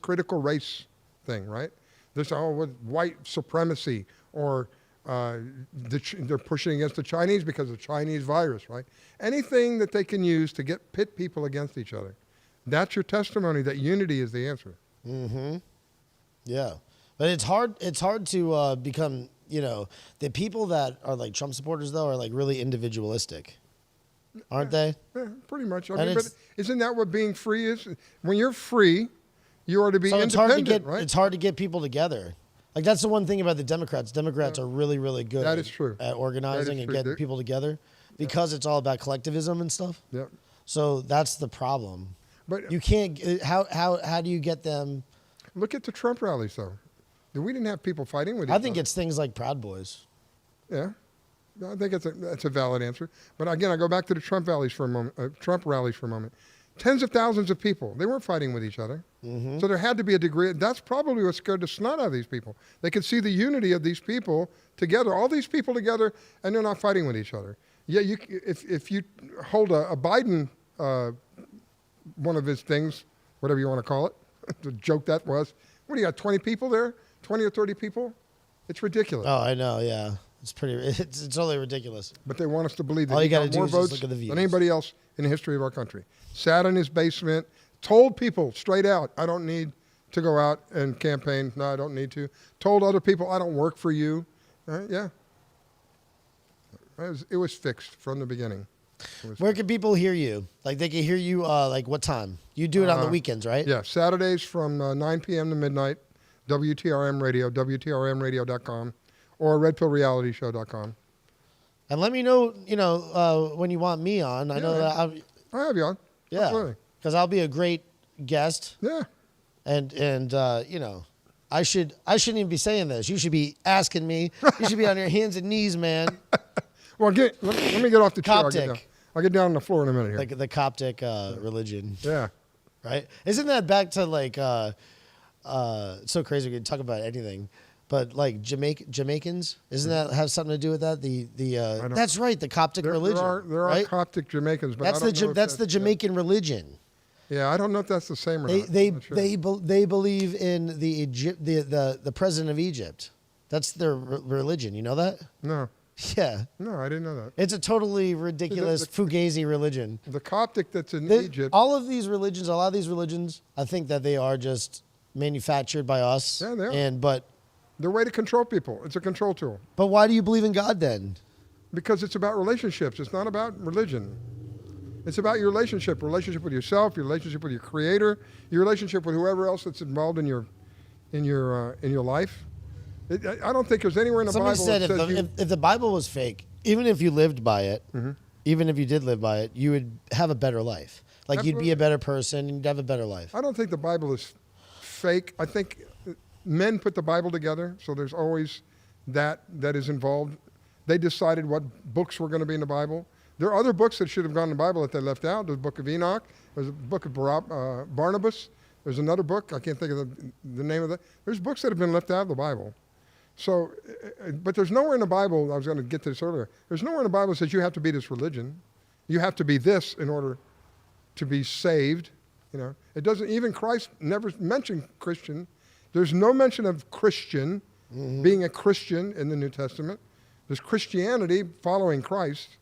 critical race thing, right? There's white supremacy, or they're pushing against the Chinese because of the Chinese virus, right? Anything that they can use to pit people against each other. That's your testimony that unity is the answer. Mm-hmm. Yeah. But it's hard to become, the people that are like Trump supporters, though, are like really individualistic. Aren't they? Yeah, pretty much. But isn't that what being free is? When you're free, you are to be independent, right? It's hard to get people together. Like, that's the one thing about the Democrats. Democrats are really, really good that is true. at organizing and getting people together because it's all about collectivism and stuff. Yeah. So that's the problem. But you can't. How do you get them? Look at the Trump rallies, though. We didn't have people fighting with each other. I think it's things like Proud Boys. Yeah. I think that's a valid answer. But again, I go back to the Trump rallies for a moment. Tens of thousands of people. They weren't fighting with each other. Mm-hmm. So there had to be a degree. That's probably what scared the snot out of these people. They could see the unity of these people together, all these people together, and they're not fighting with each other. Yeah, if you hold a Biden, one of his things, whatever you want to call it, the joke that was, what do you got, 20 people there? 20 or 30 people? It's ridiculous. Oh, I know. Yeah, it's totally ridiculous. But they want us to believe that All he you gotta got do more is just votes look at the views. than anybody else in the history of our country. Sat in his basement, told people straight out, I don't need to go out and campaign. No, I don't need to. Told other people, I don't work for you. Yeah. It was fixed from the beginning. Where can people hear you? Like they can hear you like what time? You do it on the weekends, right? Yeah, Saturdays from 9 p.m. to midnight, WTRM Radio, WTRMradio.com, or RedPillRealityShow.com. And let me know, when you want me on. I know that I'll have you on. yeah, Absolutely. because I'll be a great guest. Yeah. And I shouldn't even be saying this. You should be asking me. You should be on your hands and knees, man. Well, let me get off the chair. Coptic. I'll get down on the floor in a minute here. Like the Coptic religion. Yeah. Right? Isn't that back to like it's so crazy we can talk about anything. But like Jamaicans, isn't that have something to do with that? That's right, the Coptic religion. There are right? Coptic Jamaicans, but That's the Jamaican religion. Yeah, I don't know if that's the same or not. They believe in the president of Egypt. That's their religion. You know that? No. Yeah. No, I didn't know that. It's a totally ridiculous fugazi religion. The Coptic that's in Egypt. All of these religions, a lot of these religions, I think that they are just manufactured by us. Yeah, they are. But their way to control people. It's a control tool. But why do you believe in God then? Because it's about relationships. It's not about religion. It's about your relationship with yourself, your relationship with your Creator, your relationship with whoever else that's involved in your life. I don't think there's anywhere in the Bible said that says if the Bible was fake, even if you lived by it, even if you did live by it, you would have a better life. Like Absolutely. You'd be a better person and you'd have a better life. I don't think the Bible is fake. I think men put the Bible together, so there's always that is involved. They decided what books were going to be in the Bible. There are other books that should have gone in the Bible that they left out. There's the book of Enoch. There's a book of Barnabas. There's another book. I can't think of the name of that. There's books that have been left out of the Bible. So, but there's nowhere in the Bible, I was going to get to this earlier, there's nowhere in the Bible that says you have to be this religion. You have to be this in order to be saved. It doesn't, even Christ never mentioned Christian. There's no mention of Christian, being a Christian in the New Testament. There's Christianity following Christ.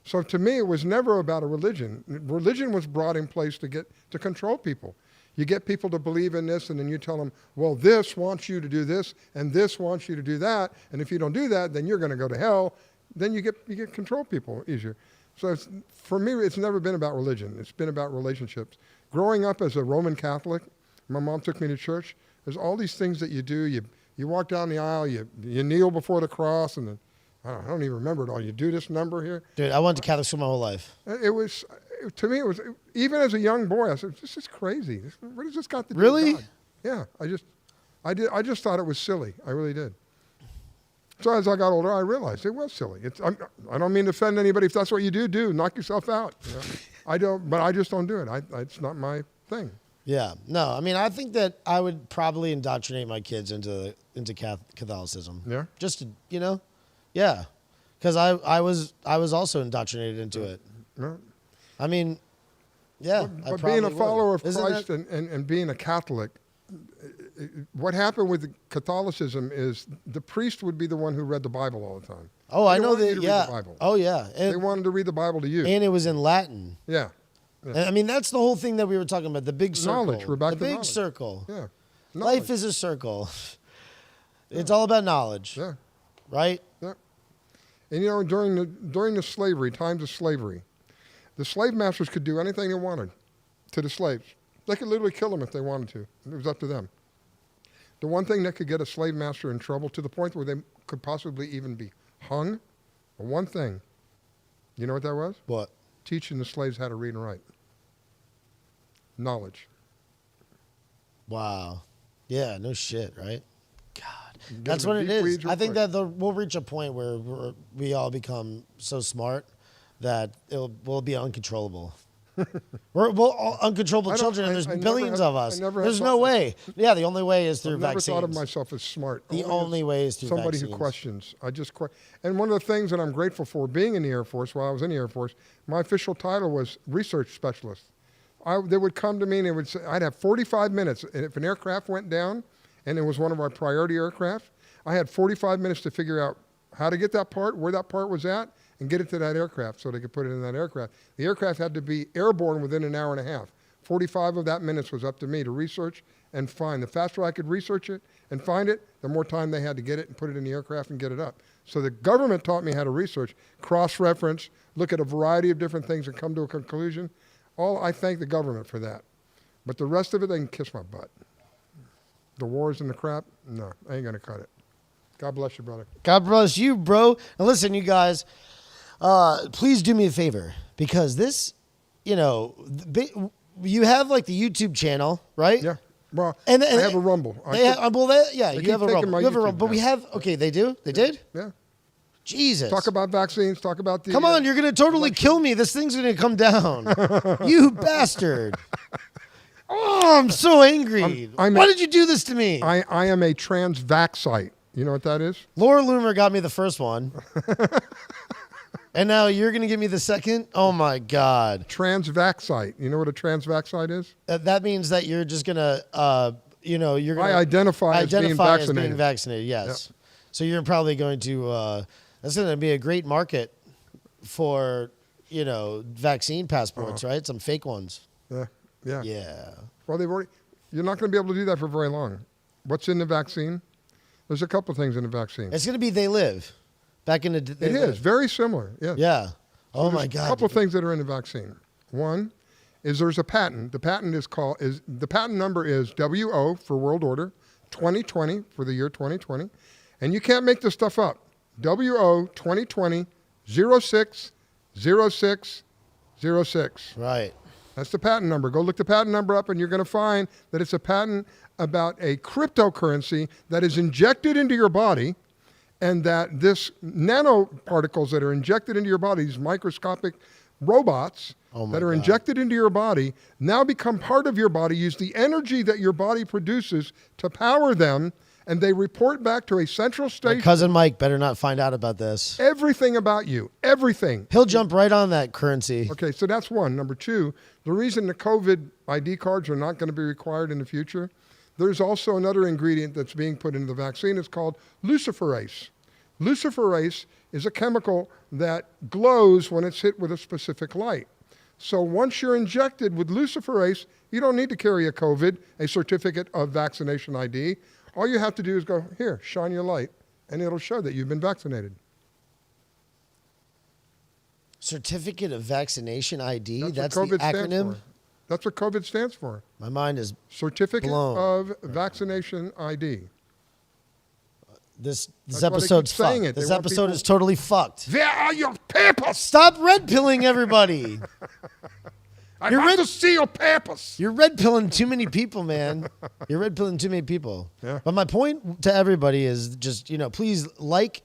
So to me, it was never about a religion. Religion was brought in place to control people. You get people to believe in this, and then you tell them, well, this wants you to do this, and this wants you to do that, and if you don't do that, then you're going to go to hell. Then you get control people easier. So for me, it's never been about religion. It's been about relationships. Growing up as a Roman Catholic, my mom took me to church. There's all these things that you do. You walk down the aisle, you kneel before the cross, and then, I don't even remember it all. You do this number here. Dude, I went to Catholic school my whole life. To me, it was, even as a young boy, I said, this is crazy. What has this got to do really? with God? Yeah, I just thought it was silly. I really did. So as I got older, I realized it was silly. I don't mean to offend anybody. If that's what you do. Knock yourself out. I just don't do it. It's not my thing. Yeah. No, I mean, I think that I would probably indoctrinate my kids into Catholicism. Yeah? Just to, yeah. Because I was also indoctrinated into it. Yeah. I mean, yeah. But being a follower of Christ and being a Catholic, what happened with Catholicism is the priest would be the one who read the Bible all the time. Oh, I know that. Read the Bible. Oh, yeah. They wanted to read the Bible to you. And it was in Latin. Yeah. And, I mean, that's the whole thing that we were talking about. The big circle. Knowledge. We're back the to big knowledge. circle. Yeah. Life is a circle. It's all about knowledge. Yeah. Right? Yeah. And during the slavery, times of slavery, the slave masters could do anything they wanted to the slaves. They could literally kill them if they wanted to. It was up to them. The one thing that could get a slave master in trouble to the point where they could possibly even be hung, one thing, you know what that was? What? Teaching the slaves how to read and write. Knowledge. Wow. Yeah, no shit, right? God. That's what it is. I think that we'll reach a point where we all become so smart that we'll be uncontrollable. We're all uncontrollable children, and there's billions of us. There's no way. Yeah, the only way is through vaccines. I never thought of myself as smart. The only way is through somebody vaccines. Who questions. And one of the things that I'm grateful for being in the Air Force, while I was in the Air Force, my official title was research specialist. They would come to me and they would say, I'd have 45 minutes. And if an aircraft went down, and it was one of our priority aircraft, I had 45 minutes to figure out how to get that part, where that part was at, and get it to that aircraft so they could put it in that aircraft. The aircraft had to be airborne within an hour and a half. 45 of that minutes was up to me to research and find. The faster I could research it and find it, the more time they had to get it and put it in the aircraft and get it up. So the government taught me how to research, cross-reference, look at a variety of different things and come to a conclusion. I thank the government for that. But the rest of it, they can kiss my butt. The wars and the crap, no, I ain't going to cut it. God bless you, brother. God bless you, bro. And listen, you guys, please do me a favor, because this, you have like the YouTube channel, right? Yeah. Well, and I have a Rumble. You have a Rumble. You have a Rumble. But we have, they do? They did? Yeah. Jesus. Talk about vaccines. Talk about the... Come on, you're going to totally kill me. This thing's going to come down. You bastard. Oh, I'm so angry. Why did you do this to me? I am a trans-vaxxite. You know what that is? Laura Loomer got me the first one. And now you're going to give me the second? Oh, my God. Trans-vaxxite. You know what a trans-vaxxite is? That means that you're just going to, you're going to... I identify as being vaccinated, yes. Yep. So you're probably going to... that's going to be a great market for, vaccine passports, right? Some fake ones. Yeah. Yeah. Yeah. Well, you're not going to be able to do that for very long. What's in the vaccine? There's a couple things in the vaccine. It's going to be They Live. Back in the They It Live. is very similar. Yeah. Yeah. So my God. A couple of things that are in the vaccine. One is there's a patent. The patent the patent number is WO for World Order 2020 for the year 2020, and you can't make this stuff up. WO 2020 060606. Right. That's the patent number. Go look the patent number up, and you're going to find that it's a patent about a cryptocurrency that is injected into your body, and that this nanoparticles that are injected into your body, these microscopic robots that are injected into your body, now become part of your body, use the energy that your body produces to power them, and they report back to a central station. My cousin Mike better not find out about this. Everything about you. Everything. He'll jump right on that currency. Okay, so that's one. Number two, the reason the COVID ID cards are not going to be required in the future, there's also another ingredient that's being put into the vaccine. It's called luciferase. Luciferase is a chemical that glows when it's hit with a specific light. So once you're injected with luciferase, you don't need to carry a certificate of vaccination ID. All you have to do is go, here, shine your light, and it'll show that you've been vaccinated. Certificate of Vaccination ID? That's the acronym? That's what COVID stands for. My mind is Certificate blown. of Vaccination ID. This episode's fucked. This episode is totally fucked. Where are your papers? Stop red pilling everybody. I want to see your papers. You're red pilling too many people, man. You're red pilling too many people. Yeah. But my point to everybody is just, please like,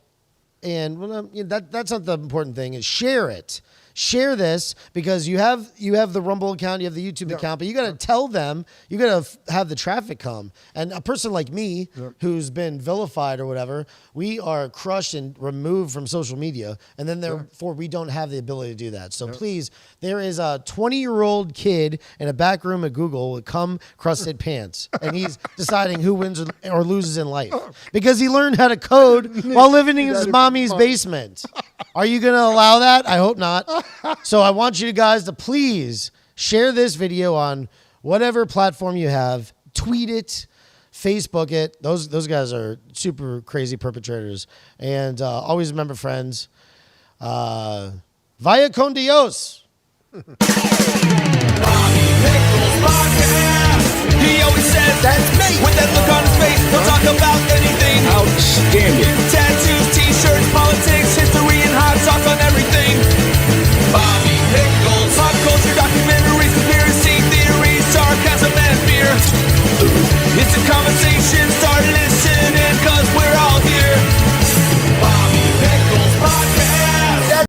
and that's not the important thing, is share it. Share this, because you have the Rumble account, you have the YouTube account, but you got to tell them, you got to have the traffic come. And a person like me, who's been vilified or whatever, we are crushed and removed from social media, and then therefore we don't have the ability to do that. So please, there is a 20-year-old kid in a back room at Google with crusted pants, and he's deciding who wins or loses in life because he learned how to code while living in his mommy's basement. Are you going to allow that? I hope not. So I want you guys to please share this video on whatever platform you have. Tweet it, Facebook it. Those guys are super crazy perpetrators. And always remember, friends, vaya con Dios. Pickles podcast. He always says that's me. With that look on his face, he'll talk about anything. Outstanding. Tattoos, t-shirts, politics.